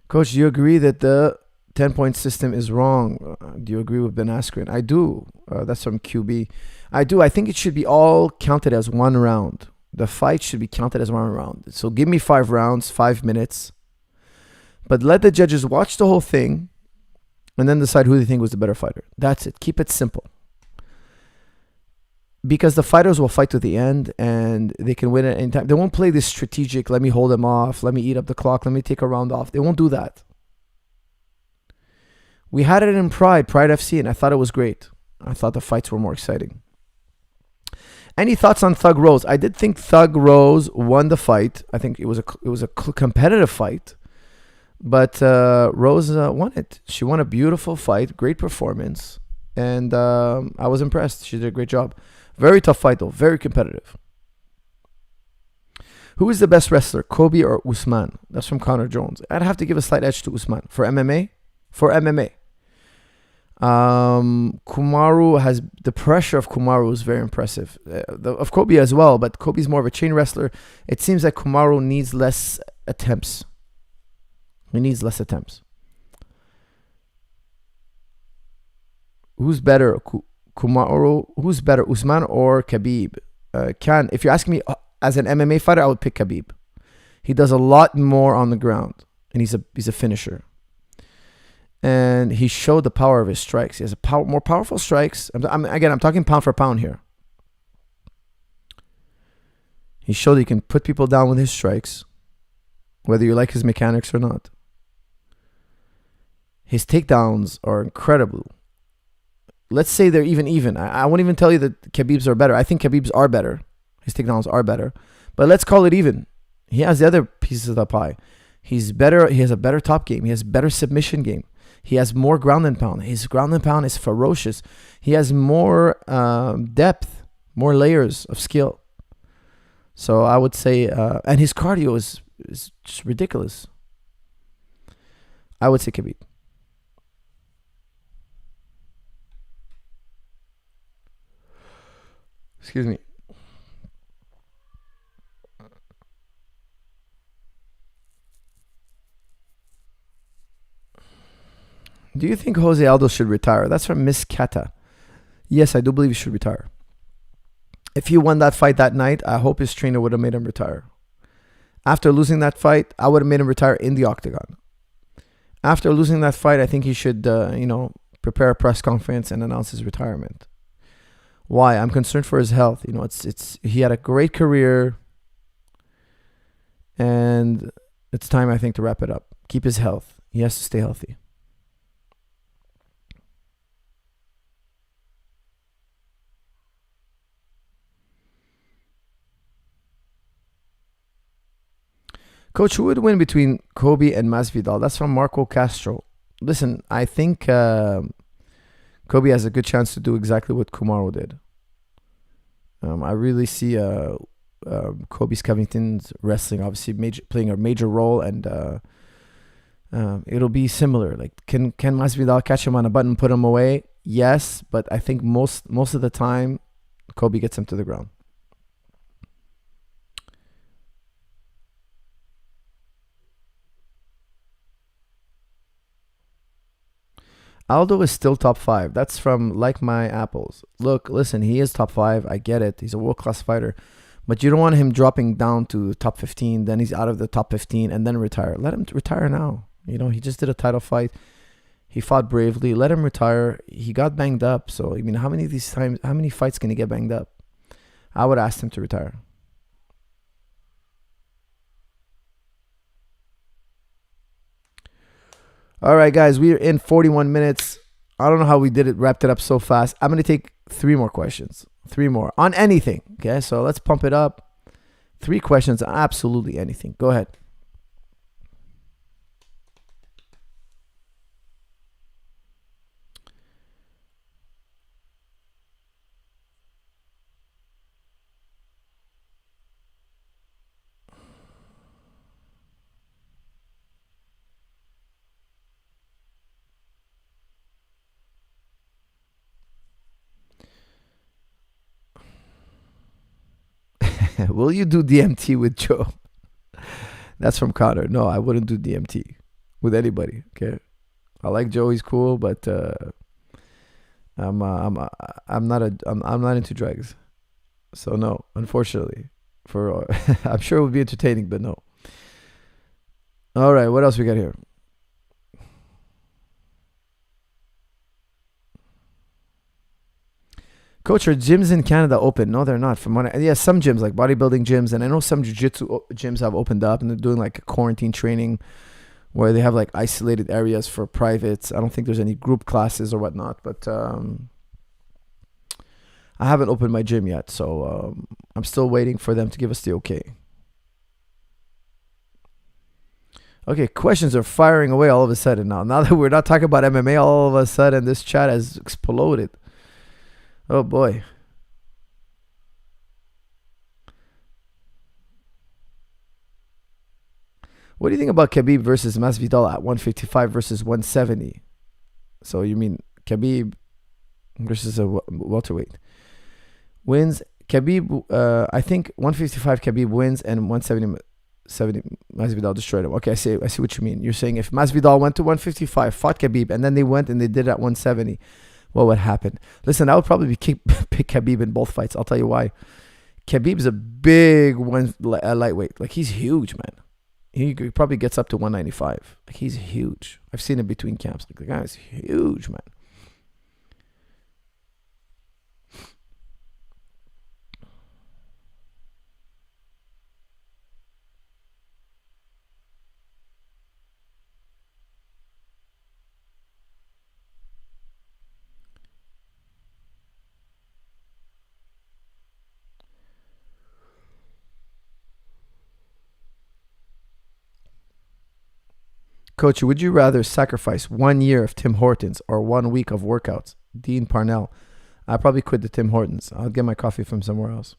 A: Coach, do you agree that the 10-point system is wrong? Do you agree with Ben Askren? I do. That's from QB. I do. I think it should be all counted as one round. The fight should be counted as one round. So give me 5 rounds, 5 minutes. But let the judges watch the whole thing and then decide who they think was the better fighter. That's it. Keep it simple. Because the fighters will fight to the end and they can win at any time. They won't play this strategic, let me hold them off, let me eat up the clock, let me take a round off. They won't do that. We had it in Pride FC, and I thought it was great. I thought the fights were more exciting. Any thoughts on Thug Rose? I did think Thug Rose won the fight. I think it was a competitive fight. But Rose won it. She won a beautiful fight, great performance. And I was impressed. She did a great job. Very tough fight, though. Very competitive. Who is the best wrestler, Kobe or Usman? That's from Connor Jones. I'd have to give a slight edge to Usman. For MMA? For MMA. Kamaru has... The pressure of Kamaru is very impressive. Of Kobe as well, but Kobe's more of a chain wrestler. It seems like Kamaru needs less attempts. He needs less attempts. Who's better, Kamaru? Who's better, Usman or Khabib? If you're asking me as an MMA fighter, I would pick Khabib. He does a lot more on the ground, and he's a finisher. And he showed the power of his strikes. He has more powerful strikes. I'm talking pound for pound here. He showed he can put people down with his strikes, whether you like his mechanics or not. His takedowns are incredible. Let's say they're even. I won't even tell you that Khabib's are better. I think Khabib's are better. His takedowns are better. But let's call it even. He has the other pieces of the pie. He's better. He has a better top game. He has a better submission game. He has more ground and pound. His ground and pound is ferocious. He has more depth, more layers of skill. So I would say, and his cardio is just ridiculous. I would say Khabib. Excuse me. Do you think Jose Aldo should retire? That's from Miss Kata. Yes, I do believe he should retire. If he won that fight that night, I hope his trainer would have made him retire. After losing that fight, I would have made him retire in the octagon. After losing that fight, I think he should, prepare a press conference and announce his retirement. Why? I'm concerned for his health. He had a great career, and it's time, I think, to wrap it up. Keep his health. He has to stay healthy. Coach, who would win between Kobe and Masvidal? That's from Marco Castro. Listen, I think Kobe has a good chance to do exactly what Kamaru did. I really see Kobe's Covington's wrestling obviously playing a major role, and it'll be similar. Like, can Masvidal catch him on a button, put him away? Yes, but I think most of the time, Kobe gets him to the ground. Aldo is still top 5. That's from Like My Apples. Look, listen, he is top 5. I get it. He's a world-class fighter. But you don't want him dropping down to top 15. Then he's out of the top 15 and then retire. Let him retire now. You know, he just did a title fight. He fought bravely. Let him retire. He got banged up. So, I mean, how many fights can he get banged up? I would ask him to retire. All right, guys, we are in 41 minutes. I don't know how we wrapped it up so fast. I'm going to take 3 more questions. 3 more on anything. Okay, so let's pump it up. 3 questions on absolutely anything. Go ahead. Will you do DMT with Joe? That's from Connor. No, I wouldn't do DMT with anybody. Okay, I like Joe. He's cool, but I'm not into drugs. So no, unfortunately. For I'm sure it would be entertaining, but no. All right, what else we got here? Coach, are gyms in Canada open? No, they're not. From what some gyms like bodybuilding gyms, and I know some jiu-jitsu gyms have opened up and they're doing like quarantine training where they have like isolated areas for privates. I don't think there's any group classes or whatnot, but I haven't opened my gym yet, so I'm still waiting for them to give us the okay. Okay, questions are firing away all of a sudden now. Now that we're not talking about MMA, all of a sudden this chat has exploded. Oh boy. What do you think about Khabib versus Masvidal at 155 versus 170? So you mean Khabib versus a welterweight wins? Khabib, I think 155 Khabib wins and 170 Masvidal destroyed him. Okay, I see what you mean. You're saying if Masvidal went to 155, fought Khabib, and then they went and they did it at 170. What would happen? Listen, I would probably pick Khabib in both fights. I'll tell you why. Khabib's a big lightweight. Like, he's huge, man. He probably gets up to 195. Like, he's huge. I've seen him between camps. Like, the guy is huge, man. Coach, would you rather sacrifice 1 year of Tim Hortons or 1 week of workouts? Dean Parnell. I probably quit the Tim Hortons. I'll get my coffee from somewhere else.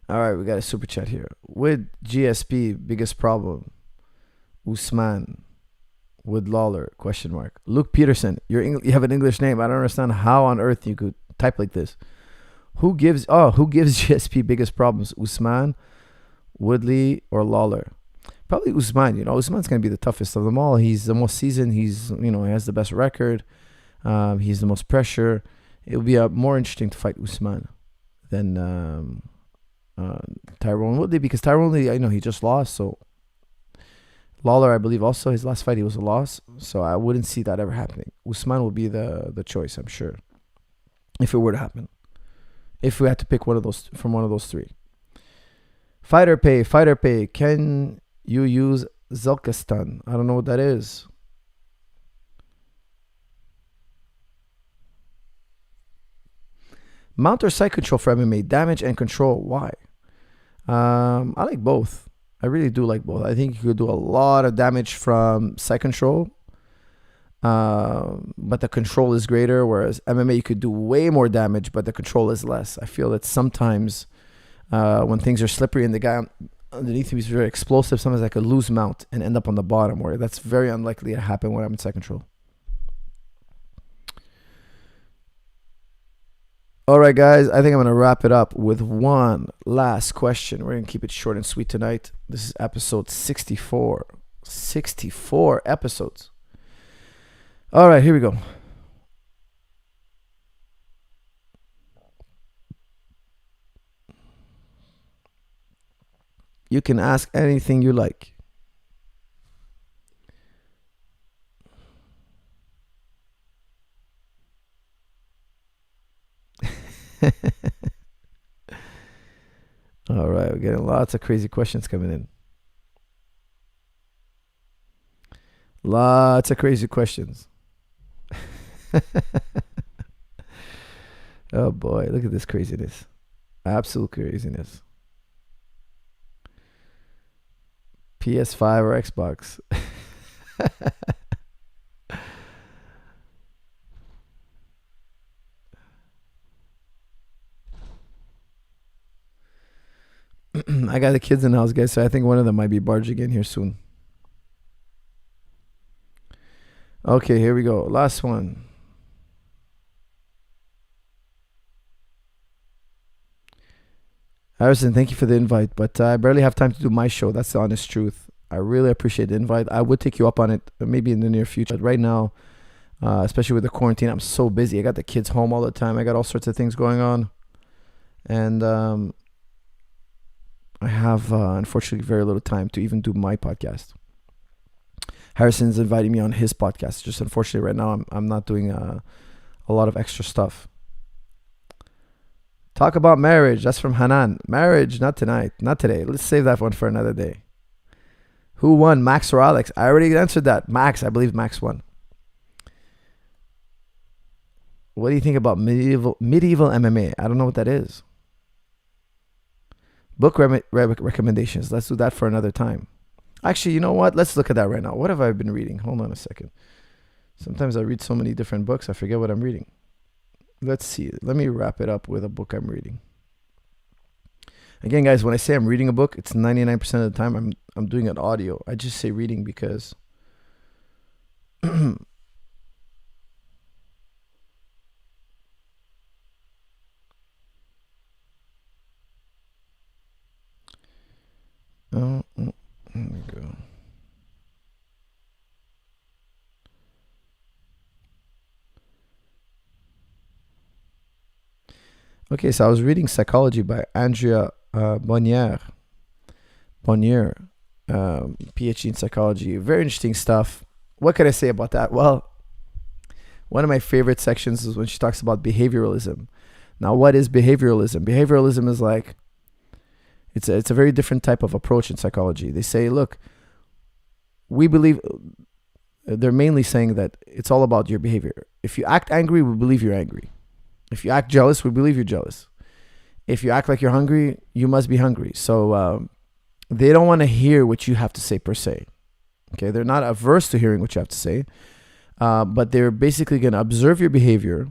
A: All right, we got a super chat here. With GSP, biggest problem? Usman. With Lawler? Question mark. Luke Peterson. You have an English name. I don't understand how on earth you could type like this. Who gives GSP biggest problems? Usman, Woodley, or Lawler? Probably Usman. You know, Usman's gonna be the toughest of them all. He's the most seasoned. He has the best record. He's the most pressure. It would be more interesting to fight Usman than Tyrone Woodley, because Tyrone Woodley, I know he just lost. So Lawler, I believe, also his last fight he was a loss. So I wouldn't see that ever happening. Usman will be the choice, I'm sure, if it were to happen. If we had to pick one of those from one of those 3. Fighter pay. Can you use Zelkastan? I don't know what that is. Mount or side control for MMA? Damage and control. Why? I like both. I really do like both. I think you could do a lot of damage from side control, but the control is greater. Whereas MMA, you could do way more damage, but the control is less. I feel that sometimes when things are slippery and the guy underneath me is very explosive, sometimes I could lose mount and end up on the bottom, where that's very unlikely to happen when I'm in side control. All right, guys, I think I'm going to wrap it up with one last question. We're going to keep it short and sweet tonight. This is episode 64. 64 episodes. All right, here we go. You can ask anything you like. All right, we're getting lots of crazy questions coming in. Lots of crazy questions. Oh boy, look at this craziness. Absolute craziness. PS5 or Xbox? I got the kids in the house, guys, so I think one of them might be barging in here soon. Okay, here we go. Last one. Harrison, thank you for the invite, but I barely have time to do my show. That's the honest truth. I really appreciate the invite. I would take you up on it maybe in the near future. But right now, especially with the quarantine, I'm so busy. I got the kids home all the time. I got all sorts of things going on. And I have, unfortunately, very little time to even do my podcast. Harrison's inviting me on his podcast. Just unfortunately, right now, I'm not doing a lot of extra stuff. Talk about marriage. That's from Hanan. Marriage, not tonight. Not today. Let's save that one for another day. Who won, Max or Alex? I already answered that. Max. I believe Max won. What do you think about medieval MMA? I don't know what that is. Book recommendations. Let's do that for another time. Actually, you know what? Let's look at that right now. What have I been reading? Hold on a second. Sometimes I read so many different books, I forget what I'm reading. Let's see. Let me wrap it up with a book I'm reading. Again, guys, when I say I'm reading a book, it's 99% of the time I'm doing an audio. I just say reading because here we go. Okay, so I was reading Psychology by Andrea Bonnier, PhD in psychology. Very interesting stuff. What can I say about that? Well, one of my favorite sections is when she talks about behavioralism. Now, what is behavioralism? Behavioralism is like, it's a very different type of approach in psychology. They say, look, we believe, they're mainly saying that it's all about your behavior. If you act angry, we believe you're angry. If you act jealous, we believe you're jealous. If you act like you're hungry, you must be hungry. So they don't want to hear what you have to say per se. Okay, they're not averse to hearing what you have to say, but they're basically going to observe your behavior.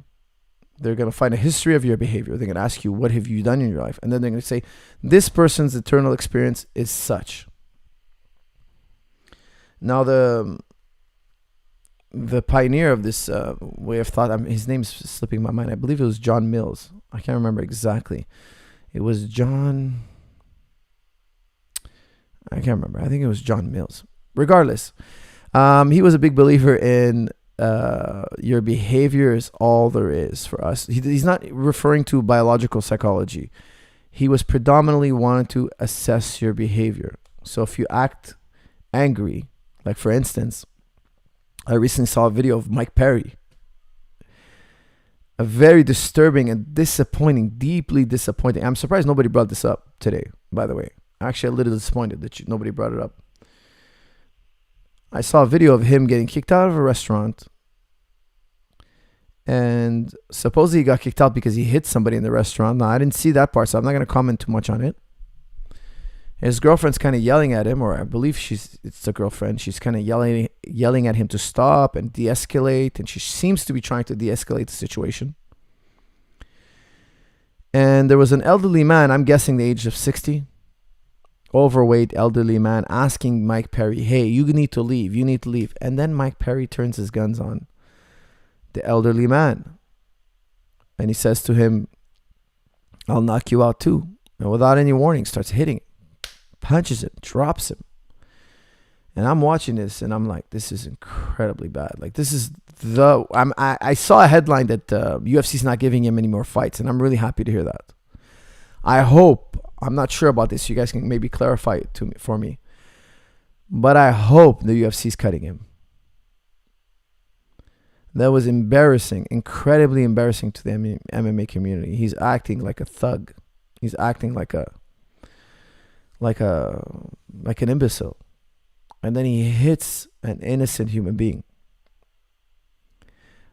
A: They're going to find a history of your behavior. They're going to ask you, what have you done in your life? And then they're going to say, this person's internal experience is such. Now, the pioneer of this way of thought, his name's slipping my mind. I believe it was John Mills. I can't remember exactly. It was John. I can't remember. I think it was John Mills. Regardless, he was a big believer in your behavior is all there is for us. He's not referring to biological psychology. He was predominantly wanting to assess your behavior. So if you act angry, like for instance, I recently saw a video of Mike Perry. A very disturbing and disappointing, deeply disappointing. I'm surprised nobody brought this up today, by the way. Actually, a little disappointed that nobody brought it up. I saw a video of him getting kicked out of a restaurant And supposedly he got kicked out because he hit somebody in the restaurant. Now, I didn't see that part, so I'm not going to comment too much on it. His girlfriend's kind of yelling at him, or I believe it's the girlfriend. She's kind of yelling at him to stop and de-escalate, and she seems to be trying to de-escalate the situation. And there was an elderly man, I'm guessing the age of 60, overweight elderly man, asking Mike Perry, hey, you need to leave, you need to leave. And then Mike Perry turns his guns on the elderly man. And he says to him, I'll knock you out too. And without any warning, starts hitting him. Punches him, drops him. And I'm watching this and I'm like, this is incredibly bad. Like, this is I saw a headline that UFC's not giving him any more fights, and I'm really happy to hear that. I hope, I'm not sure about this, you guys can maybe clarify it for me, but I hope the UFC's cutting him. That was embarrassing, incredibly embarrassing to the MMA community. He's acting like a thug. He's acting like an imbecile, and then he hits an innocent human being.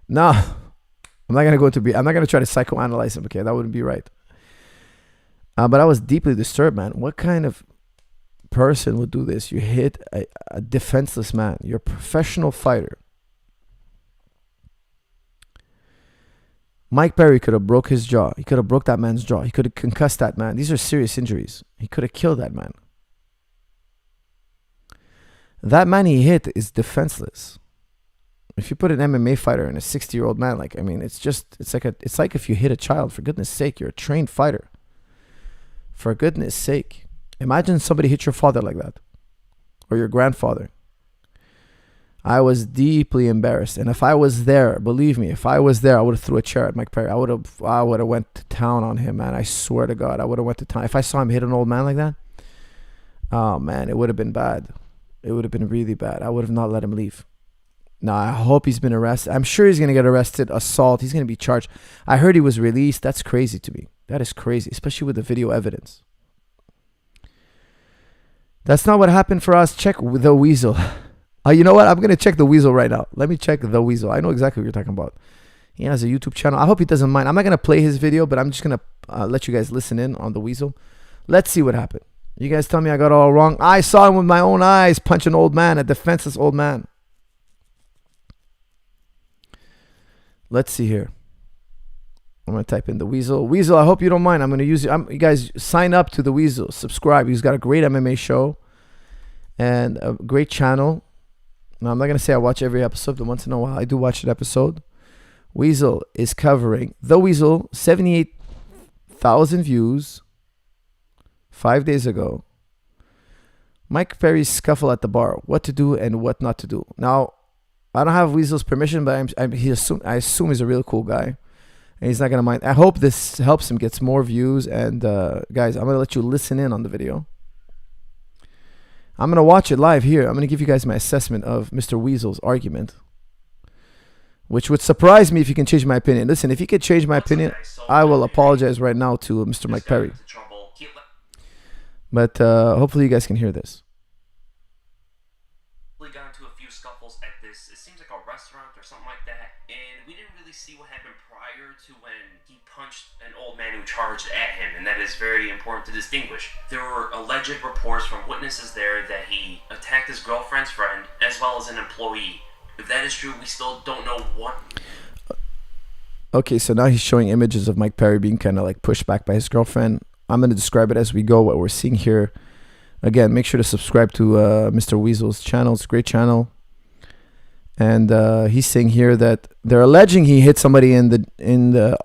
A: Now, I'm not gonna try to psychoanalyze him. Okay, that wouldn't be right. But I was deeply disturbed, man. What kind of person would do this? You hit a defenseless man. You're a professional fighter. Mike Perry could have broke his jaw. He could have broke that man's jaw. He could have concussed that man. These are serious injuries. He could have killed that man. That man he hit is defenseless. If you put an MMA fighter and a 60-year-old man, like, I mean, it's like if you hit a child. For goodness sake, you're a trained fighter. For goodness sake. Imagine somebody hit your father like that. Or your grandfather. I was deeply embarrassed. And if I was there, believe me, if I was there, I would have threw a chair at Mike Perry. I would have went to town on him, man. I swear to God, I would have went to town. If I saw him hit an old man like that, oh, man, it would have been bad. It would have been really bad. I would have not let him leave. Now, I hope he's been arrested. I'm sure he's going to get arrested. Assault. He's going to be charged. I heard he was released. That's crazy to me. That is crazy, especially with the video evidence. That's not what happened for us. Check the Weasel. You know what? I'm going to check the Weasel right now. Let me check the Weasel. I know exactly what you're talking about. He has a YouTube channel. I hope he doesn't mind. I'm not going to play his video, but I'm just going to let you guys listen in on the Weasel. Let's see what happened. You guys tell me I got it all wrong. I saw him with my own eyes punch an old man, a defenseless old man. Let's see here. I'm going to type in the Weasel. Weasel, I hope you don't mind. I'm going to use it. You guys sign up to the Weasel. Subscribe. He's got a great MMA show and a great channel. Now, I'm not going to say I watch every episode, but once in a while I do watch an episode. Weasel is covering the Weasel, 78,000 views 5 days ago. Mike Perry's scuffle at the bar. What to do and what not to do. Now, I don't have Weasel's permission, but I assume he's a real cool guy. And he's not going to mind. I hope this helps him, gets more views. And guys, I'm going to let you listen in on the video. I'm going to watch it live here. I'm going to give you guys my assessment of Mr. Weasel's argument, which would surprise me if you can change my opinion. Listen, if you could change my opinion, I will apologize right now to Mr. Mike Perry. But hopefully you guys can hear this.
B: We got into a few scuffles at this, it seems like a restaurant or something like that, and we didn't really see what happened prior to when he punched an old man who charged at him, and that is very important to distinguish. There were alleged reports from witnesses there that he attacked his girlfriend's friend as well as an employee. If that is true, we still don't know what.
A: Okay, so now he's showing images of Mike Perry being kind of like pushed back by his girlfriend. I'm going to describe it as we go, what we're seeing here. Again, make sure to subscribe to Mr. Weasel's channel. It's a great channel. And he's saying here that they're alleging he hit somebody in the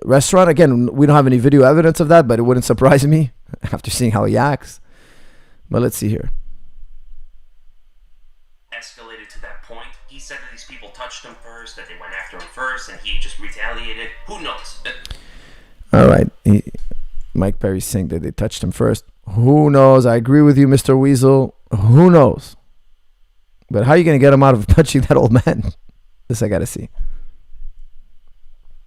A: restaurant. Again, we don't have any video evidence of that, but it wouldn't surprise me after seeing how he acts. But let's see here.
B: Escalated to that point. He said that these people touched him first, that they went after him first, and he just retaliated. Who knows?
A: All right. Mike Perry's saying that they touched him first. Who knows? I agree with you, Mr. Weasel. Who knows? But how are you going to get him out of punching that old man? This I got to see.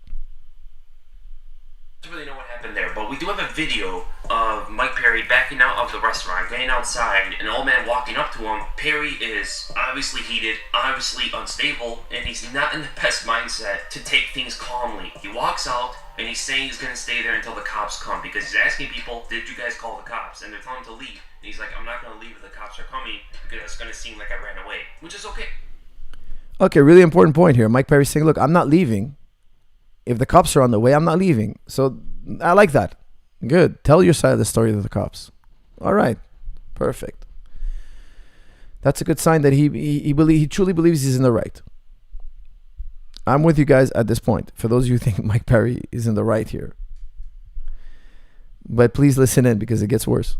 B: I don't really know what happened there, but we do have a video of Mike Perry backing out of the restaurant, getting outside, and an old man walking up to him. Perry is obviously heated, obviously unstable, and he's not in the best mindset to take things calmly. He walks out, and he's saying he's going to stay there until the cops come, because he's asking people, did you guys call the cops? And they're telling him to leave. And he's like, I'm not going to leave if the cops are coming, because it's going to seem like I ran away, which is okay.
A: Okay, really important point here. Mike Perry's saying, look, I'm not leaving. If the cops are on the way, I'm not leaving. So I like that. Good. Tell your side of the story to the cops. All right. Perfect. That's a good sign that he truly believes he's in the right. I'm with you guys at this point. For those of you who think Mike Perry is in the right here. But please listen in because it gets worse.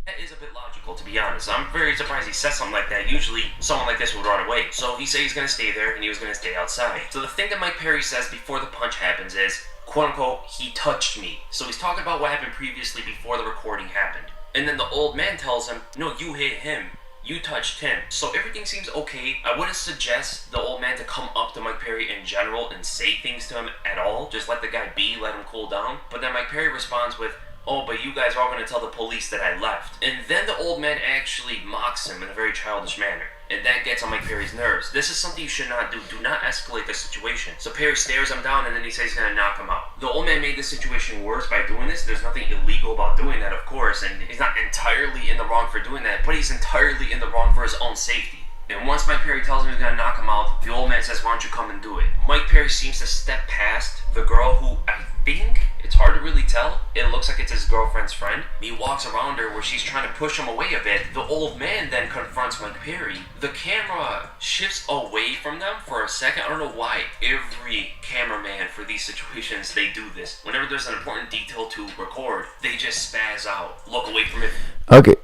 B: That is a bit logical, to be honest. I'm very surprised he says something like that. Usually, someone like this would run away. So he said he's going to stay there, and he was going to stay outside. So the thing that Mike Perry says before the punch happens is, quote-unquote, he touched me. So he's talking about what happened previously before the recording happened. And then the old man tells him, no, you hit him. You touched him. So everything seems okay. I wouldn't suggest the old man to come up to Mike Perry in general and say things to him at all. Just let the guy be, let him cool down. But then Mike Perry responds with, oh, but you guys are all going to tell the police that I left. And then the old man actually mocks him in a very childish manner. And that gets on Mike Perry's nerves. This is something you should not do. Do not escalate the situation. So Perry stares him down and then he says he's going to knock him out. The old man made the situation worse by doing this. There's nothing illegal about doing that, of course. And he's not entirely in the wrong for doing that. But he's entirely in the wrong for his own safety. And once Mike Perry tells him he's going to knock him out, the old man says, why don't you come and do it? Mike Perry seems to step past the girl who I think, it's hard to really tell. It looks like it's his girlfriend's friend. He walks around her where she's trying to push him away a bit. The old man then confronts Mike Perry. The camera shifts away from them for a second. I don't know why. Every cameraman for these situations, they do this. Whenever there's an important detail to record, they just spaz out. Look away from it.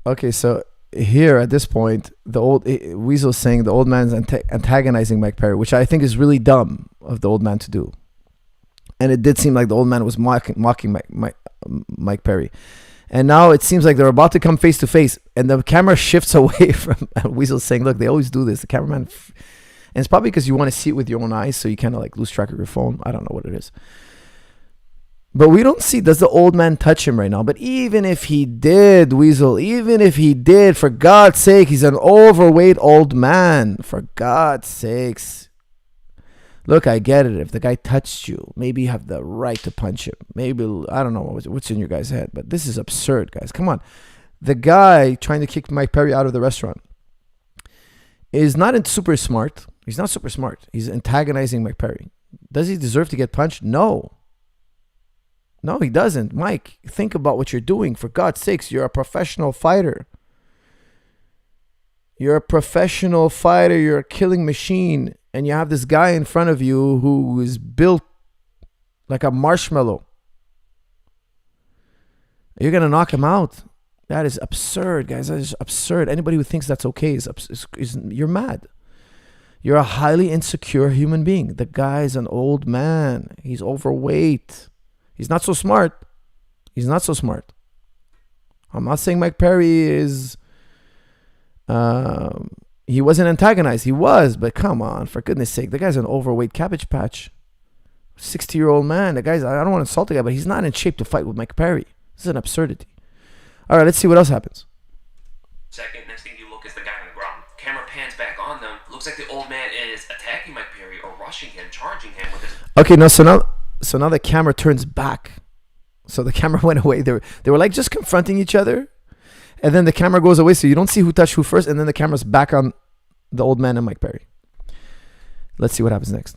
A: Okay, so here at this point, the old Weasel's saying the old man's antagonizing Mike Perry, which I think is really dumb of the old man to do. And it did seem like the old man was mocking Mike Perry. And now it seems like they're about to come face to face. And the camera shifts away from Weasel saying, look, they always do this. The cameraman. And it's probably because you want to see it with your own eyes. So you kind of like lose track of your phone. I don't know what it is. But we don't see, does the old man touch him right now? But even if he did, Weasel, even if he did, for God's sake, he's an overweight old man. For God's sakes. Look, I get it. If the guy touched you, maybe you have the right to punch him. Maybe, I don't know what's in your guys' head, but this is absurd, guys. Come on. The guy trying to kick Mike Perry out of the restaurant is not super smart. He's not super smart. He's antagonizing Mike Perry. Does he deserve to get punched? No. No, he doesn't. Mike, think about what you're doing. For God's sakes, you're a professional fighter. You're a professional fighter. You're a killing machine. And you have this guy in front of you who is built like a marshmallow. You're going to knock him out. That is absurd, guys. That is absurd. Anybody who thinks that's okay is you're mad. You're a highly insecure human being. The guy's an old man. He's overweight. He's not so smart. He's not so smart. I'm not saying Mike Perry is... he wasn't antagonized. He was, but come on, for goodness sake. The guy's an overweight Cabbage Patch. 60-year-old man. The guy's, I don't want to insult the guy, but he's not in shape to fight with Mike Perry. This is an absurdity. All right, let's see what else happens.
B: Second, next thing you look is the guy on the ground. Camera pans back on them. Looks like the old man is attacking Mike Perry or rushing him, charging him with his...
A: Okay, no, so now the camera turns back. So the camera went away. They were like just confronting each other. And then the camera goes away, so you don't see who touched who first. And then the camera's back on the old man and Mike Perry. Let's see what happens next.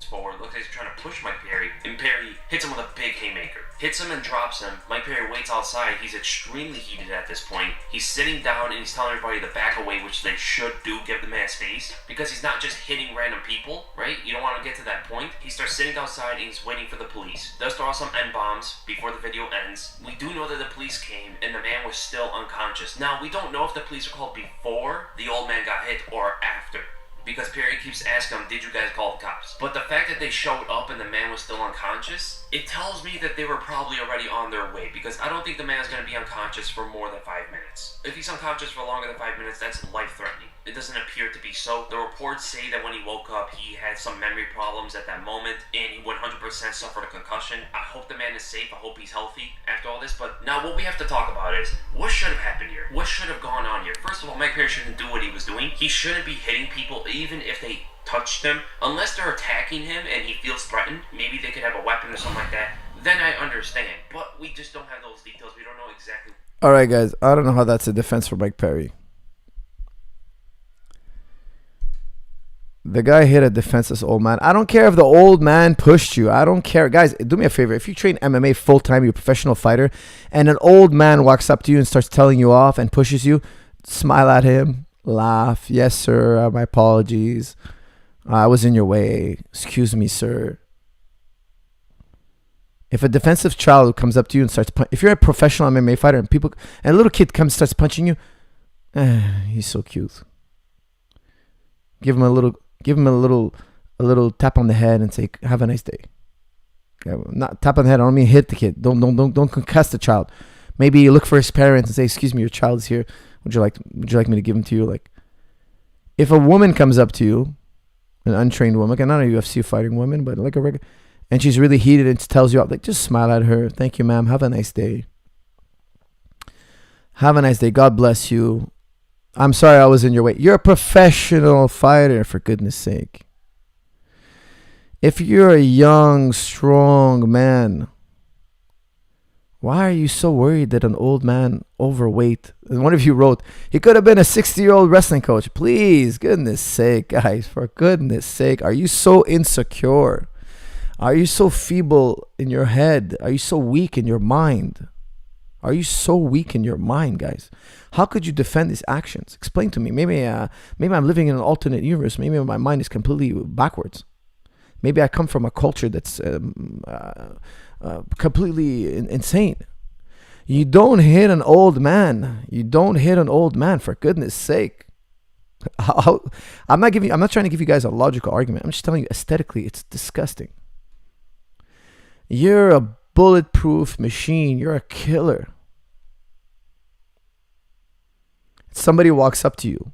B: Forward, looks like he's trying to push Mike Perry. And Perry hits him with a big haymaker. Hits him and drops him. Mike Perry waits outside. He's extremely heated at this point. He's sitting down and he's telling everybody to back away, which they should do, give the man space. Because he's not just hitting random people, right? You don't want to get to that point. He starts sitting outside and he's waiting for the police. Does throw out some N-bombs before the video ends. We do know that the police came and the man was still unconscious. Now, we don't know if the police were called before the old man got hit or after. Because Perry keeps asking him, did you guys call the cops? But the fact that they showed up and the man was still unconscious, it tells me that they were probably already on their way. Because I don't think the man's going to be unconscious for more than 5 minutes. If he's unconscious for longer than 5 minutes, that's life-threatening. it doesn't appear to be so. The reports say that when he woke up, he had some memory problems at that moment, and he 100% suffered a concussion. I hope the man is safe. I hope he's healthy after all this. But now what we have to talk about is, what should have happened here? What should have gone on here? First of all, Mike Perry shouldn't do what he was doing. He shouldn't be hitting people, even if they touched him. Unless they're attacking him and he feels threatened, maybe they could have a weapon or something like that. Then I understand. But we just don't have those details. We don't know exactly.
A: All right, guys. I don't know how that's a defense for Mike Perry. The guy hit a defenseless old man. I don't care if the old man pushed you. I don't care. Guys, do me a favor. If you train MMA full-time, you're a professional fighter, and an old man walks up to you and starts telling you off and pushes you, smile at him, laugh. Yes, sir. My apologies. I was in your way. Excuse me, sir. If a defensive child comes up to you and starts if you're a professional MMA fighter and a little kid starts punching you, he's so cute. Give him a little tap on the head and say, "Have a nice day." Okay, not tap on the head. I don't mean hit the kid. Don't concuss the child. Maybe you look for his parents and say, "Excuse me, your child is here. Would you like me to give him to you?" Like, if a woman comes up to you, an untrained woman, not a UFC fighting woman, but like a regular, and she's really heated and tells you, like, just smile at her. "Thank you, ma'am. Have a nice day. Have a nice day. God bless you. I'm sorry I was in your way." You're a professional fighter, for goodness sake. If you're a young, strong man, why are you so worried that an old man overweight? And one of you wrote, he could have been a 60-year-old wrestling coach. Please, goodness sake, guys, for goodness sake. Are you so insecure? Are you so feeble in your head? Are you so weak in your mind? Are you so weak in your mind, guys? How could you defend these actions? Explain to me. Maybe I'm living in an alternate universe. Maybe my mind is completely backwards. Maybe I come from a culture that's completely insane. You don't hit an old man. You don't hit an old man, for goodness sake. I'm not trying to give you guys a logical argument. I'm just telling you, aesthetically, it's disgusting. You're a bulletproof machine. You're a killer. Somebody walks up to you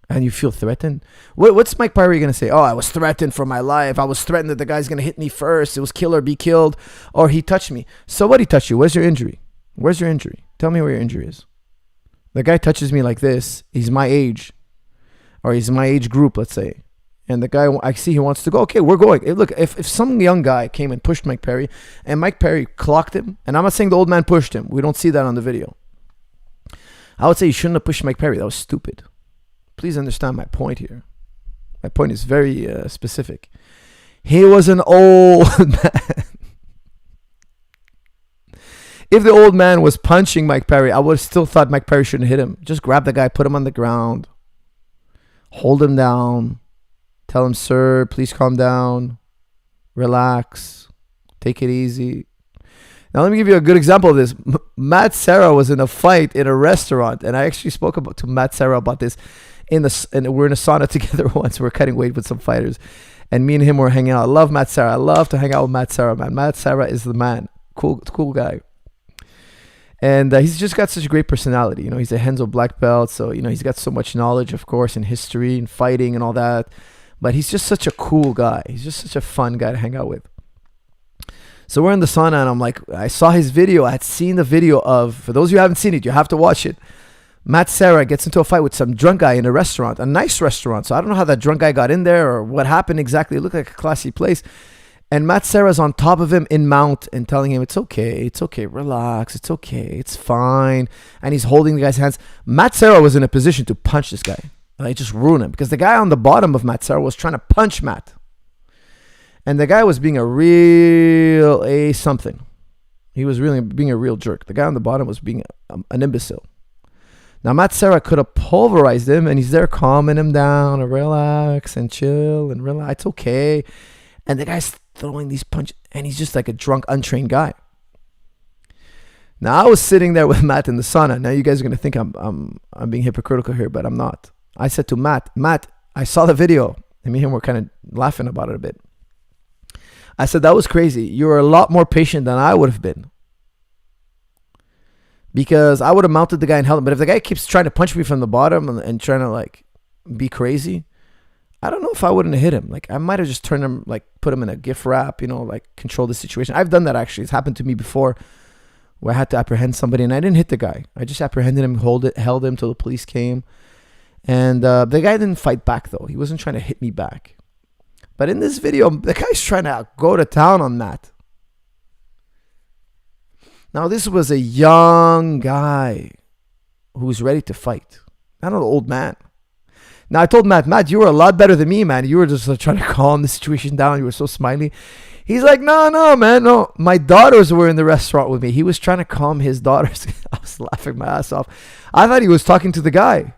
A: and you feel threatened. What's Mike Perry going to say? "Oh, I was threatened for my life. I was threatened that the guy's going to hit me first. It was kill or be killed, or he touched me." So what, he touched you? Where's your injury? Where's your injury? Tell me where your injury is. The guy touches me like this. He's my age, or he's my age group, let's say. And the guy, I see he wants to go. Okay, we're going. Look, if some young guy came and pushed Mike Perry, and Mike Perry clocked him, and I'm not saying the old man pushed him. We don't see that on the video. I would say you shouldn't have pushed Mike Perry. That was stupid. Please understand my point here. My point is very specific. He was an old man. If the old man was punching Mike Perry, I would have still thought Mike Perry shouldn't hit him. Just grab the guy, put him on the ground, hold him down, tell him, "Sir, please calm down, relax, take it easy." Now, let me give you a good example of this. Matt Serra was in a fight in a restaurant, and I actually spoke to Matt Serra about this. And we're in a sauna together once. We're cutting weight with some fighters, and me and him were hanging out. I love Matt Serra. I love to hang out with Matt Serra, man. Matt Serra is the man. Cool guy. And he's just got such a great personality. You know, he's a Henzo black belt, so he's got so much knowledge, of course, in history and fighting and all that. But he's just such a cool guy. He's just such a fun guy to hang out with. So we're in the sauna, and I'm like, I saw his video. I had seen the video of, for those of you who haven't seen it, you have to watch it. Matt Serra gets into a fight with some drunk guy in a restaurant, a nice restaurant. So I don't know how that drunk guy got in there or what happened exactly. It looked like a classy place. And Matt Serra's on top of him in mount and telling him, it's okay, relax, it's okay, it's fine. And he's holding the guy's hands. Matt Serra was in a position to punch this guy. He just ruined him because the guy on the bottom of Matt Serra was trying to punch Matt. And the guy was being a real something. He was really being a real jerk. The guy on the bottom was being an imbecile. Now, Matt Serra could have pulverized him, and he's there calming him down and relax and chill and relax. It's okay. And the guy's throwing these punches, and he's just like a drunk, untrained guy. Now, I was sitting there with Matt in the sauna. Now, you guys are going to think I'm being hypocritical here, but I'm not. I said to Matt, I saw the video. And me and him were kind of laughing about it a bit. I said, that was crazy. You were a lot more patient than I would have been. Because I would have mounted the guy and held him. But if the guy keeps trying to punch me from the bottom and trying to be crazy, I don't know if I wouldn't have hit him. Like, I might have just turned him, like, put him in a gift wrap, like, control the situation. I've done that, actually. It's happened to me before, where I had to apprehend somebody, and I didn't hit the guy. I just apprehended him, held him till the police came. And the guy didn't fight back, though. He wasn't trying to hit me back. But in this video, the guy's trying to go to town on Matt. Now, this was a young guy who was ready to fight. Not an old man. Now, I told Matt, you were a lot better than me, man. You were just trying to calm the situation down. You were so smiley. He's like, no, man, no. My daughters were in the restaurant with me. He was trying to calm his daughters. I was laughing my ass off. I thought he was talking to the guy.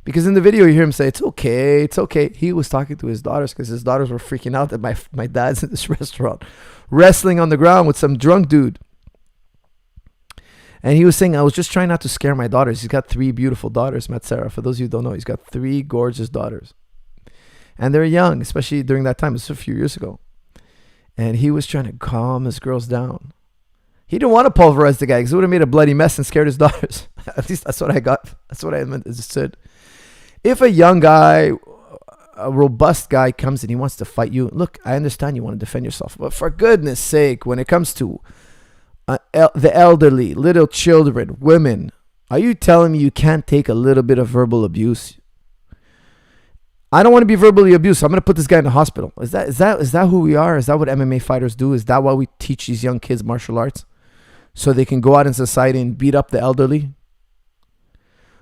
A: Because in the video, you hear him say, it's okay, it's okay. He was talking to his daughters because his daughters were freaking out that my dad's in this restaurant wrestling on the ground with some drunk dude. And he was saying, I was just trying not to scare my daughters. He's got 3 beautiful daughters, Matt Serra. For those of you who don't know, he's got 3 gorgeous daughters. And they're young, especially during that time. It was a few years ago. And he was trying to calm his girls down. He didn't want to pulverize the guy because it would have made a bloody mess and scared his daughters. At least that's what I got. That's what I understood. If a young guy, a robust guy comes and he wants to fight you, look, I understand you want to defend yourself. But for goodness sake, when it comes to the elderly, little children, women, are you telling me you can't take a little bit of verbal abuse? I don't want to be verbally abused, so I'm going to put this guy in the hospital. Is that who we are? Is that what MMA fighters do? Is that why we teach these young kids martial arts? So they can go out in society and beat up the elderly?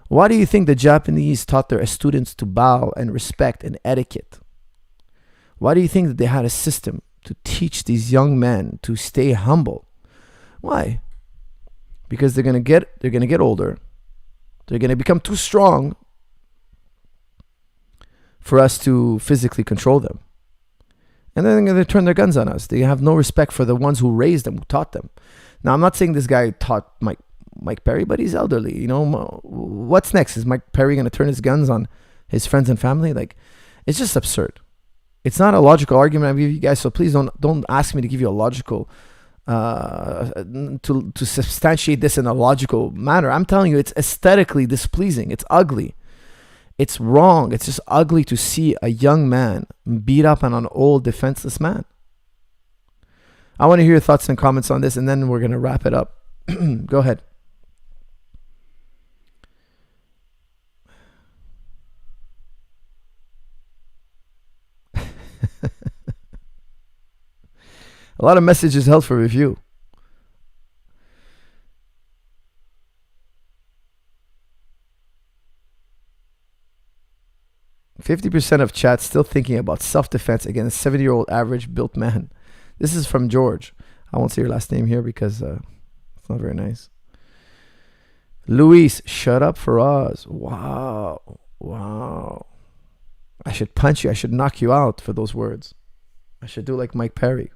A: Why do you think the Japanese taught their students to bow and respect and etiquette? Why do you think that they had a system to teach these young men to stay humble? Why? Because they're gonna get older. They're gonna become too strong for us to physically control them. And then they're gonna turn their guns on us. They have no respect for the ones who raised them, who taught them. Now, I'm not saying this guy taught Mike Perry, but he's elderly. What's next? Is Mike Perry gonna turn his guns on his friends and family? Like, it's just absurd. It's not a logical argument I give you guys, so please don't ask me to give you a logical to substantiate this in a logical manner. I'm telling you, it's aesthetically displeasing. It's ugly. It's wrong. It's just ugly to see a young man beat up on an old defenseless man. I want to hear your thoughts and comments on this, and then we're going to wrap it up. Go ahead. A lot of messages held for review. "50% of chat still thinking about self-defense against a 70-year-old average-built man." This is from George. I won't say your last name here because it's not very nice. Luis, shut up for us. Wow. I should punch you. I should knock you out for those words. I should do like Mike Perry.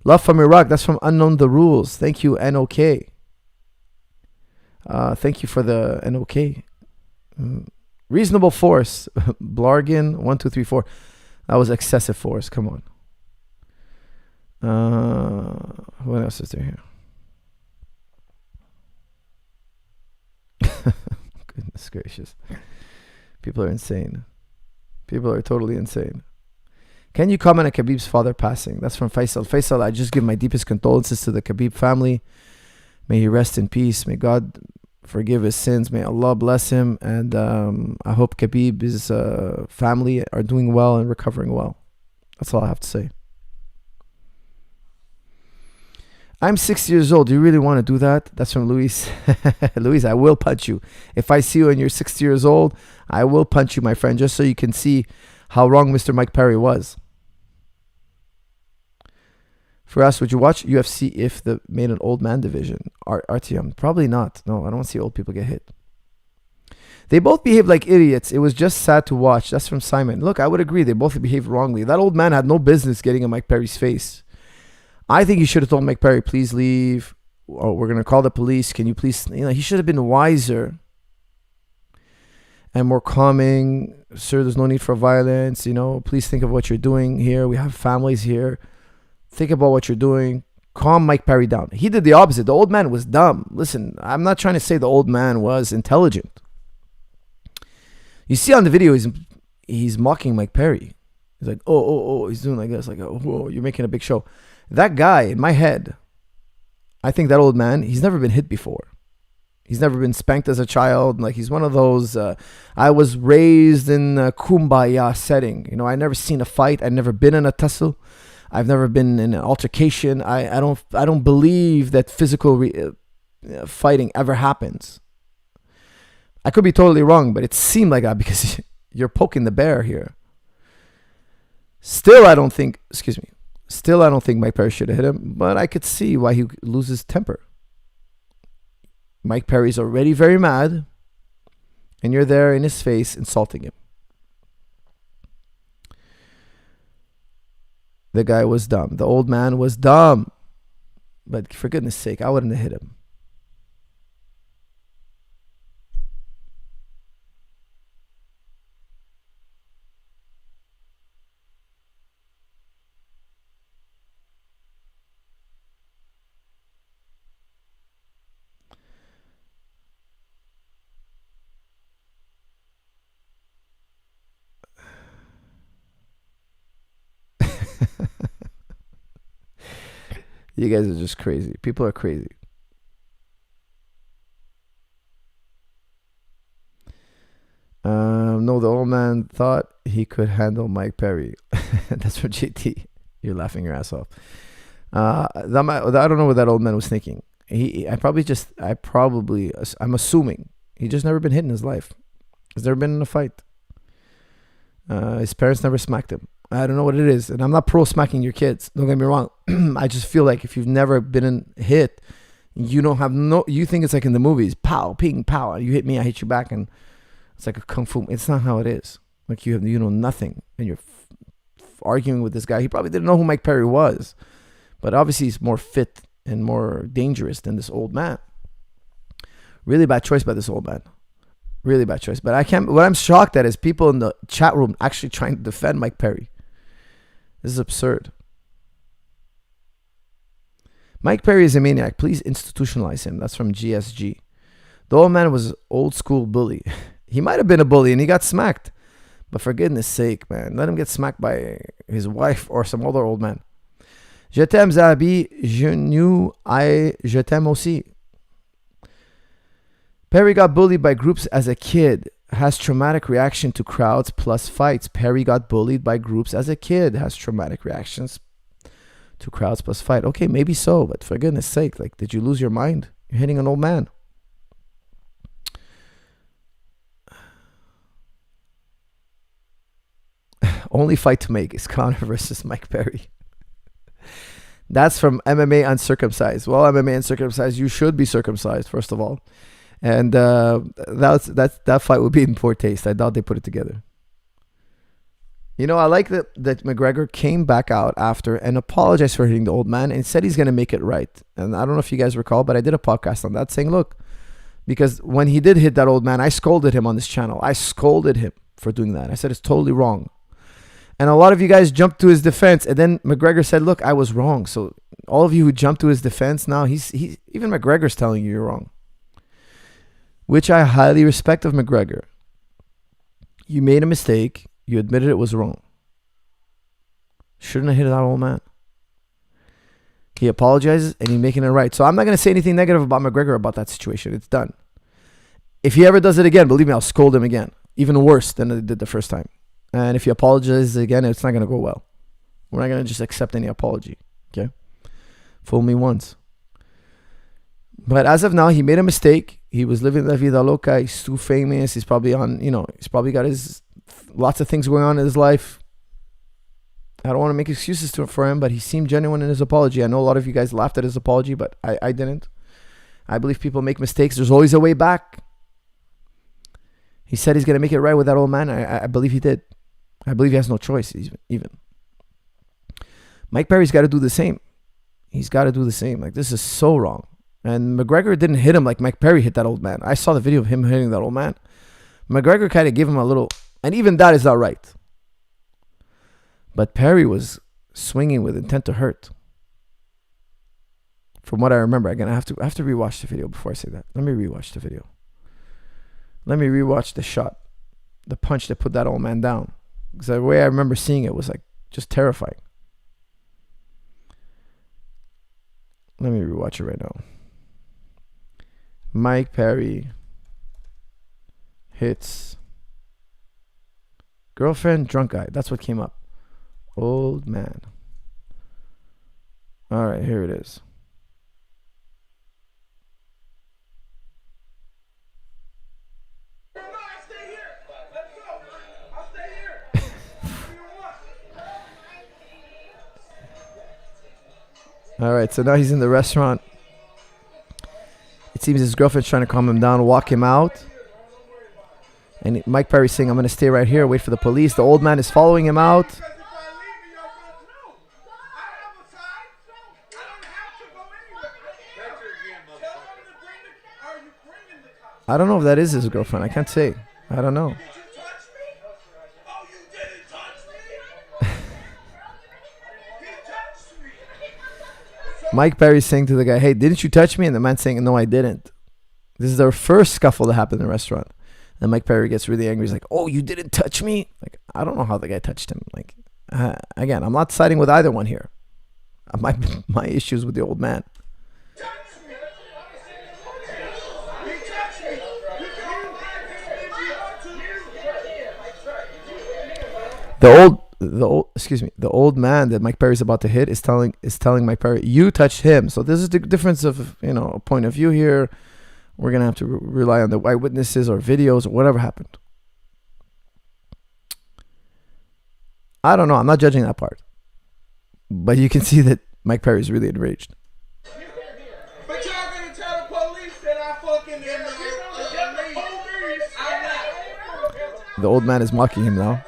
A: Love from Iraq. That's from Unknown the Rules. Thank you, NOK. Thank you for the NOK. Reasonable force. Blargin, 1, 2, 3, 4. That was excessive force. Come on. What else is there here? Goodness gracious. People are insane. People are totally insane. Can you comment on Khabib's father passing? That's from Faisal. Faisal, I just give my deepest condolences to the Khabib family. May he rest in peace. May God forgive his sins. May Allah bless him. And I hope Khabib's family are doing well and recovering well. That's all I have to say. I'm 60 years old. Do you really want to do that? That's from Luis. Luis, I will punch you. If I see you and you're 60 years old, I will punch you, my friend, just so you can see how wrong Mr. Mike Perry was. For us, would you watch UFC if they made an old man division? RTM? Probably not. No, I don't want to see old people get hit. They both behaved like idiots. It was just sad to watch. That's from Simon. Look, I would agree. They both behaved wrongly. That old man had no business getting in Mike Perry's face. I think he should have told Mike Perry, please leave. Or we're going to call the police. Can you please? He should have been wiser and more calming. Sir, there's no need for violence. Please think of what you're doing here. We have families here. Think about what you're doing. Calm Mike Perry down. He did the opposite. The old man was dumb. Listen, I'm not trying to say the old man was intelligent. You see on the video, he's mocking Mike Perry. He's like, oh, he's doing like this, like, oh, whoa, you're making a big show. That guy, in my head, I think that old man, he's never been hit before. He's never been spanked as a child. Like, he's one of those, I was raised in a kumbaya setting. You know, I never seen a fight. I've never been in a tussle. I've never been in an altercation. I don't believe that physical fighting ever happens. I could be totally wrong, but it seemed like that because you're poking the bear here. Still, I don't think Mike Perry should have hit him, but I could see why he loses temper. Mike Perry's already very mad, and you're there in his face insulting him. The guy was dumb. The old man was dumb. But for goodness sake, I wouldn't have hit him. You guys are just crazy. People are crazy. No, the old man thought he could handle Mike Perry. That's from JT. You're laughing your ass off. I don't know what that old man was thinking. I'm assuming he just never been hit in his life. He's never been in a fight. His parents never smacked him. I don't know what it is. And I'm not pro smacking your kids. Don't get me wrong. I just feel like if you've never been hit, you think it's like in the movies. Pow, ping, pow. You hit me, I hit you back. And it's like a kung fu. It's not how it is. Like you know nothing. And you're arguing with this guy. He probably didn't know who Mike Perry was. But obviously he's more fit and more dangerous than this old man. Really bad choice by this old man. Really bad choice. But what I'm shocked at is people in the chat room actually trying to defend Mike Perry. This is absurd. Mike Perry is a maniac. Please institutionalize him. That's from GSG. The old man was old school bully. He might have been a bully and he got smacked. But for goodness sake, man, let him get smacked by his wife or some other old man. Je t'aime, Zahabi. Je t'aime aussi. Perry got bullied by groups as a kid. Has traumatic reaction to crowds plus fights. Perry got bullied by groups as a kid. Has traumatic reactions to crowds plus fight. Okay, maybe so, but for goodness sake, like, did you lose your mind? You're hitting an old man. Only fight to make is Conor versus Mike Perry. That's from MMA Uncircumcised. Well, MMA Uncircumcised, you should be circumcised, first of all. And that fight would be in poor taste. I doubt they put it together. You know, I like that McGregor came back out after and apologized for hitting the old man and said he's going to make it right. And I don't know if you guys recall, but I did a podcast on that saying, look, because when he did hit that old man, I scolded him on this channel. I scolded him for doing that. I said it's totally wrong. And a lot of you guys jumped to his defense. And then McGregor said, look, I was wrong. So all of you who jumped to his defense now, even McGregor's telling you you're wrong. Which I highly respect of McGregor. You made a mistake. You admitted it was wrong. Shouldn't have hit that old man. He apologizes and he's making it right. So I'm not going to say anything negative about McGregor about that situation. It's done. If he ever does it again, believe me, I'll scold him again. Even worse than I did the first time. And if he apologizes again, it's not going to go well. We're not going to just accept any apology. Okay? Fool me once. But as of now, he made a mistake. He was living la vida loca. He's too famous. He's probably he's probably got lots of things going on in his life. I don't want to make excuses for him, but he seemed genuine in his apology. I know a lot of you guys laughed at his apology, but I didn't. I believe people make mistakes. There's always a way back. He said he's going to make it right with that old man. I believe he did. I believe he has no choice even. Mike Perry's got to do the same. He's got to do the same. Like, this is so wrong. And McGregor didn't hit him like Mike Perry hit that old man. I saw the video of him hitting that old man. McGregor kind of gave him a little, and even that is not right. But Perry was swinging with intent to hurt. From what I remember, again, I have to rewatch the video before I say that. Let me rewatch the video. Let me rewatch the shot the punch that put that old man down. Because the way I remember seeing it was like just terrifying. Let me rewatch it right now. Mike Perry hits girlfriend, drunk guy. That's what came up. Old man. All right, here it is. All right, so now he's in the restaurant. It seems his girlfriend's trying to calm him down, walk him out. And Mike Perry's saying, I'm going to stay right here, wait for the police. The old man is following him out. I don't know if that is his girlfriend. I can't say. I don't know. Mike Perry's saying to the guy, hey, didn't you touch me? And the man's saying, no, I didn't. This is their first scuffle that happened in the restaurant. And Mike Perry gets really angry. He's like, oh, you didn't touch me? Like, I don't know how the guy touched him. Like, again, I'm not siding with either one here. My issues with the old man. The old man that Mike Perry's about to hit is telling Mike Perry, you touched him. So this is the difference of, a point of view here. We're gonna have to rely on the eyewitnesses or videos or whatever happened. I don't know. I'm not judging that part, but you can see that Mike Perry is really enraged.
C: But y'all gonna tell the police that I fucking
A: The old man is mocking him now.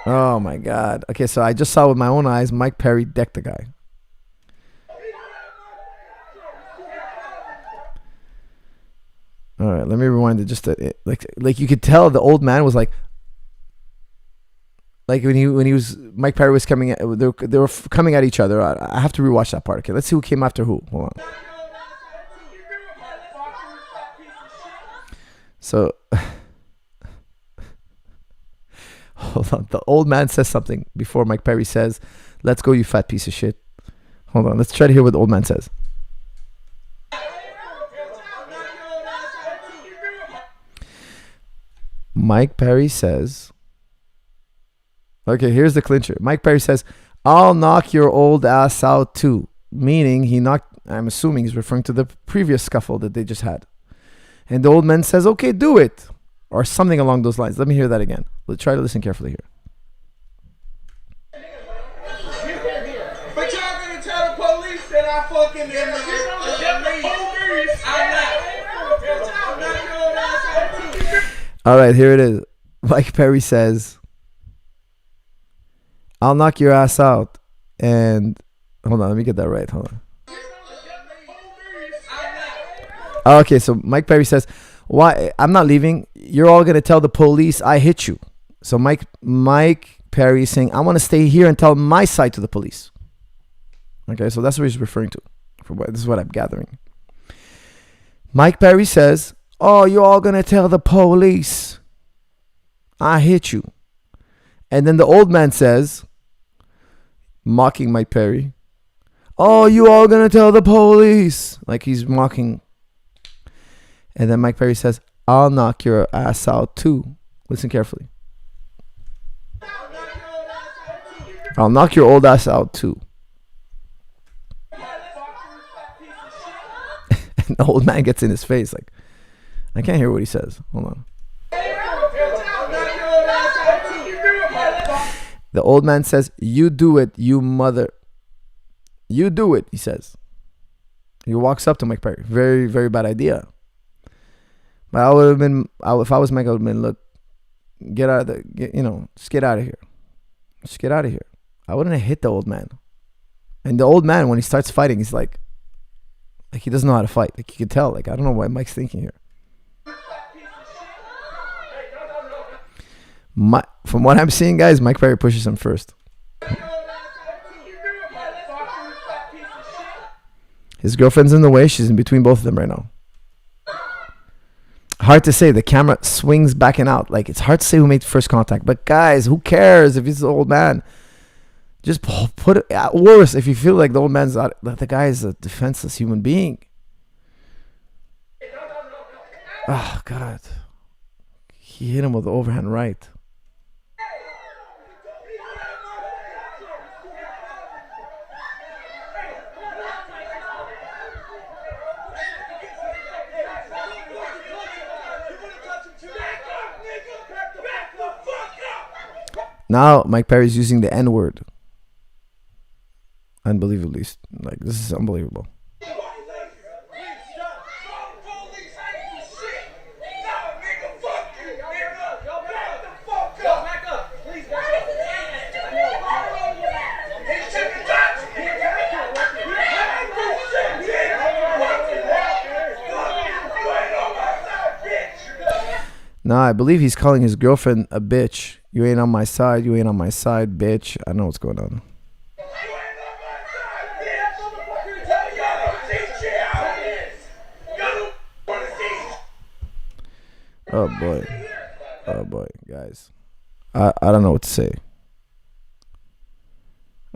A: Oh my God. Okay, so I just saw with my own eyes Mike Perry decked the guy. All right, let me rewind it just like you could tell the old man was like when he was Mike Perry was coming at, they were coming at each other. I have to rewatch that part. Okay, let's see who came after who. Hold on. So hold on. The old man says something before Mike Perry says, "Let's go, you fat piece of shit." Hold on. Let's try to hear what the old man says. Mike Perry says, okay, here's the clincher. Mike Perry says, I'll knock your old ass out too. Meaning he knocked, I'm assuming he's referring to the previous scuffle that they just had. And the old man says, okay, do it. Or something along those lines. Let me hear that again. Let's try to listen carefully here.
C: But y'all gonna tell the police that I fucking
A: All right, here it is. Mike Perry says, I'll knock your ass out. And hold on, let me get that right. Hold on. Okay, so Mike Perry says, why? I'm not leaving. You're all going to tell the police I hit you. So Mike Perry is saying, I want to stay here and tell my side to the police. Okay, so that's what he's referring to. This is what I'm gathering. Mike Perry says, oh, you're all going to tell the police I hit you. And then the old man says, mocking Mike Perry, oh, you all going to tell the police. Like he's mocking. And then Mike Perry says, I'll knock your ass out too. Listen carefully. I'll knock your old ass out too. And the old man gets in his face like, I can't hear what he says. Hold on. The old man says, you do it, you mother. You do it, he says. He walks up to Mike Perry. Very, very bad idea. But I would have been, if I was Mike, I would have been, look, get out of just get out of here. Just get out of here. I wouldn't have hit the old man. And the old man, when he starts fighting, he's like he doesn't know how to fight. Like you can tell. Like I don't know what Mike's thinking here. From what I'm seeing, guys, Mike Perry pushes him first. His girlfriend's in the way. She's in between both of them right now. hard to say. The camera swings back and out. Like, it's hard to say who made first contact. But guys, who cares if he's an old man? Just put it at worst. If you feel like the old man's not, the guy is a defenseless human being. Oh God, he hit him with the overhand right. Now Mike Perry's using the N-word. Unbelievably, like, this is unbelievable. Now I believe he's calling his girlfriend a bitch. You ain't on my side. You ain't on my side, bitch. I know what's going on. Oh boy, guys. I don't know what to say.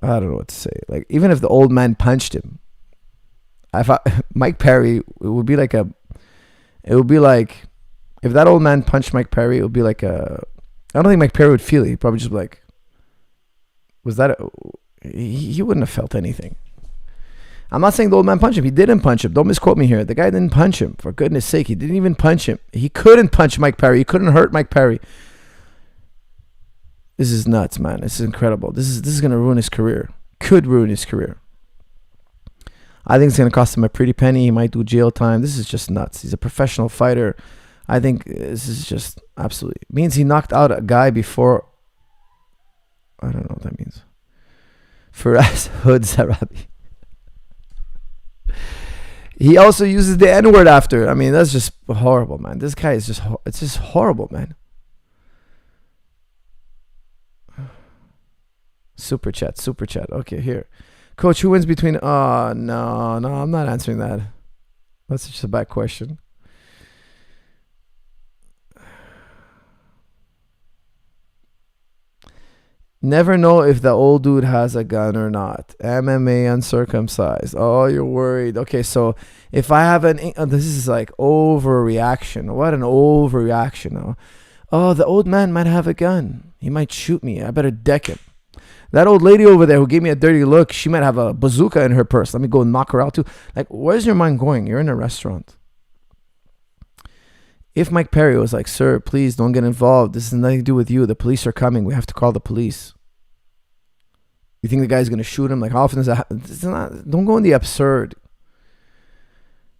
A: I don't know what to say. Like, even if the old man punched him, Mike Perry, it would be like if that old man punched Mike Perry, it would be like I don't think Mike Perry would feel it. He'd probably just be like, he wouldn't have felt anything. I'm not saying the old man punched him. He didn't punch him. Don't misquote me here. The guy didn't punch him. For goodness sake, he didn't even punch him. He couldn't punch Mike Perry. He couldn't hurt Mike Perry. This is nuts, man. This is incredible. This is going to ruin his career. Could ruin his career. I think it's going to cost him a pretty penny. He might do jail time. This is just nuts. He's a professional fighter. I think this is just absolutely... It means he knocked out a guy before... I don't know what that means. Firas Hood Zahabi. He also uses the N-word after. I mean, that's just horrible, man. This guy is just... It's just horrible, man. Super chat. Okay, here. Coach, who wins between... Oh, no, I'm not answering that. That's just a bad question. Never know if the old dude has a gun or not. MMA uncircumcised. Oh, you're worried. Okay, so if I have this is like overreaction. What an overreaction. Oh, the old man might have a gun. He might shoot me. I better deck him. That old lady over there who gave me a dirty look, she might have a bazooka in her purse. Let me go knock her out too. Like, where's your mind going? You're in a restaurant. If Mike Perry was like, sir, please don't get involved. This has nothing to do with you. The police are coming. We have to call the police. You think the guy's going to shoot him? Like, how often does that happen? Don't go in the absurd.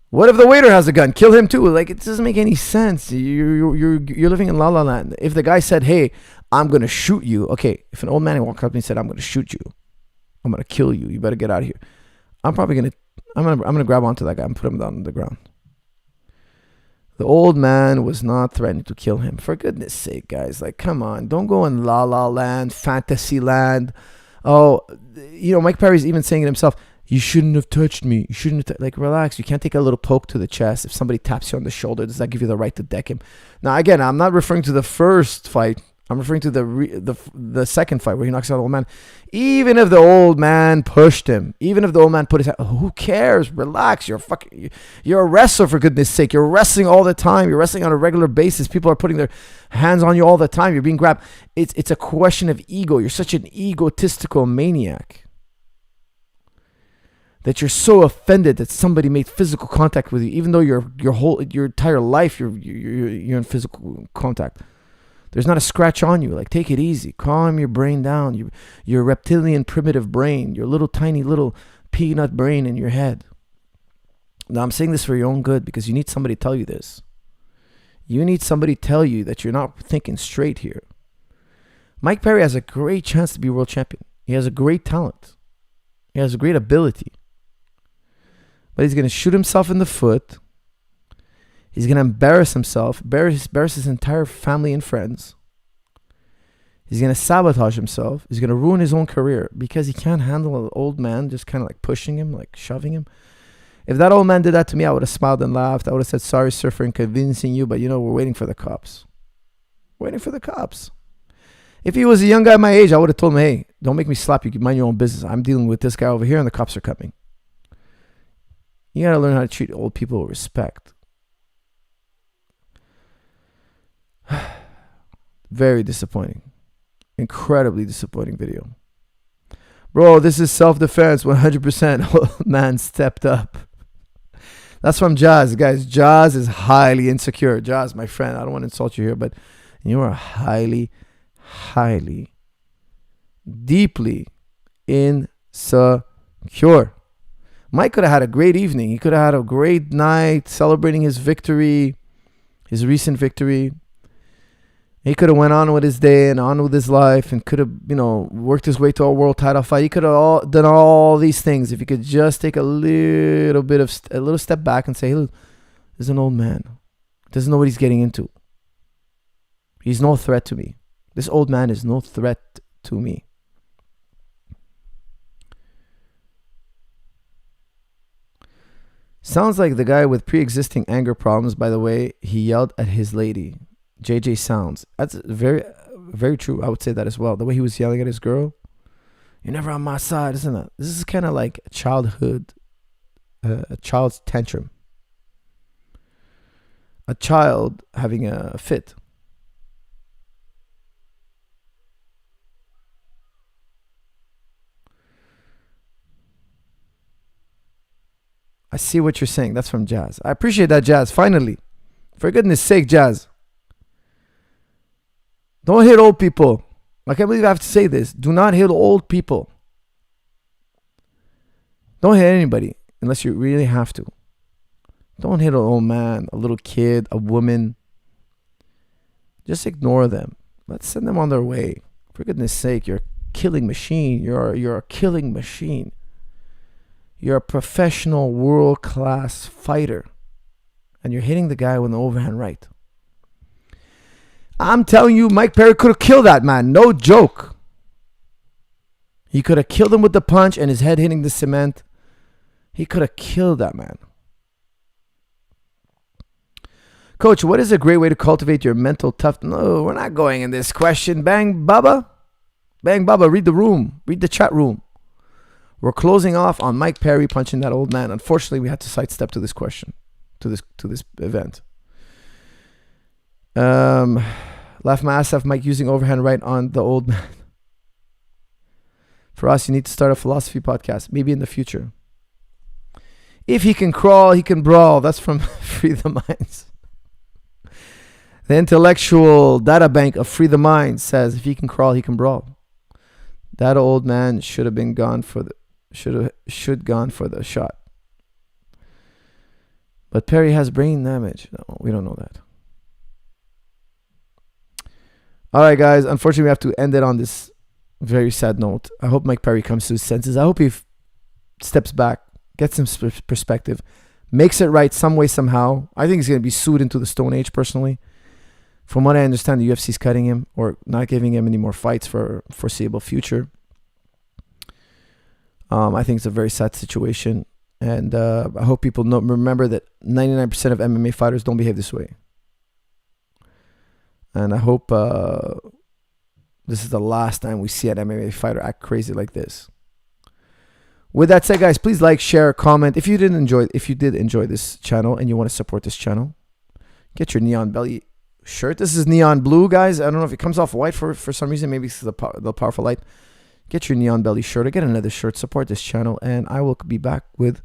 A: What if the waiter has a gun? Kill him too. Like, it doesn't make any sense. You're living in La La Land. If the guy said, hey, I'm going to shoot you. Okay, if an old man walked up and said, I'm going to shoot you. I'm going to kill you. You better get out of here. I'm going to grab onto that guy and put him down on the ground. The old man was not threatening to kill him. For goodness sake, guys. Like, come on. Don't go in La La Land, fantasy land. Oh, Mike Perry's even saying it himself. You shouldn't have touched me. You shouldn't have like, relax. You can't take a little poke to the chest. If somebody taps you on the shoulder, does that give you the right to deck him? Now, again, I'm not referring to the first fight. I'm referring to the second fight where he knocks out the old man. Even if the old man pushed him, even if the old man put his hand, who cares? Relax. You're a wrestler, for goodness sake. You're wrestling all the time. You're wrestling on a regular basis. People are putting their hands on you all the time. You're being grabbed. It's a question of ego. You're such an egotistical maniac that you're so offended that somebody made physical contact with you, even though your entire life you're in physical contact. There's not a scratch on you. Like, take it easy. Calm your brain down. Your reptilian primitive brain. Your little tiny little peanut brain in your head. Now, I'm saying this for your own good because you need somebody to tell you this. You need somebody to tell you that you're not thinking straight here. Mike Perry has a great chance to be world champion. He has a great talent. He has a great ability. But he's going to shoot himself in the foot. He's going to embarrass himself, embarrass his entire family and friends. He's going to sabotage himself. He's going to ruin his own career because he can't handle an old man just kind of like pushing him, like shoving him. If that old man did that to me, I would have smiled and laughed. I would have said, sorry, sir, for inconveniencing you, but we're waiting for the cops. Waiting for the cops. If he was a young guy my age, I would have told him, hey, don't make me slap you. Mind your own business. I'm dealing with this guy over here and the cops are coming. You got to learn how to treat old people with respect. Very disappointing. Incredibly disappointing video. Bro, this is self-defense. 100%. Man stepped up. That's from Jazz, guys. Jazz is highly insecure. Jazz, my friend, I don't want to insult you here, but you are highly, deeply insecure. Mike could have had a great evening. He could have had a great night celebrating his victory, his recent victory. He could have went on with his day and on with his life and could have, worked his way to a world title fight. He could have done all these things if he could just take a little step back and say, hey, look, this is an old man. Doesn't know what he's getting into. He's no threat to me. This old man is no threat to me. Sounds like the guy with pre-existing anger problems, by the way, he yelled at his lady. JJ Sounds. That's very, very true. I would say that as well. The way he was yelling at his girl. You're never on my side, isn't it? This is kind of like a child's tantrum. A child having a fit. I see what you're saying. That's from Jazz. I appreciate that, Jazz. Finally. For goodness sake, Jazz. Don't hit old people. I can't believe I have to say this. Do not hit old people. Don't hit anybody unless you really have to. Don't hit an old man, a little kid, a woman. Just ignore them. Let's send them on their way. For goodness sake, you're a killing machine. You're a killing machine. You're a professional world-class fighter. And you're hitting the guy with an overhand right. I'm telling you, Mike Perry could have killed that man. No joke. He could have killed him with the punch and his head hitting the cement. He could have killed that man. Coach, what is a great way to cultivate your mental toughness? No, we're not going in this question. Bang, Bubba. Bang, Bubba. Read the room. Read the chat room. We're closing off on Mike Perry punching that old man. Unfortunately, we had to sidestep to this question, to this event. Laugh my ass off, Mike using overhand right on the old man. For us, you need to start a philosophy podcast, maybe in the future. If he can crawl, he can brawl. That's from Free the Minds. The intellectual data bank of Free the Mind says, if he can crawl, he can brawl. That old man should have been gone for the gone for the shot. But Perry has brain damage. No, we don't know that. All right, guys. Unfortunately, we have to end it on this very sad note. I hope Mike Perry comes to his senses. I hope he steps back, gets some perspective, makes it right some way, somehow. I think he's going to be sued into the Stone Age, personally. From what I understand, the UFC is cutting him or not giving him any more fights for foreseeable future. I think it's a very sad situation. And I hope people remember that 99% of MMA fighters don't behave this way. And I hope this is the last time we see an MMA fighter act crazy like this. With that said, guys, please like, share, comment. If you did enjoy this channel and you want to support this channel, get your Neon Belly shirt. This is neon blue, guys. I don't know if it comes off white for some reason. Maybe it's the powerful light. Get your Neon Belly shirt or get another shirt. Support this channel, and I will be back with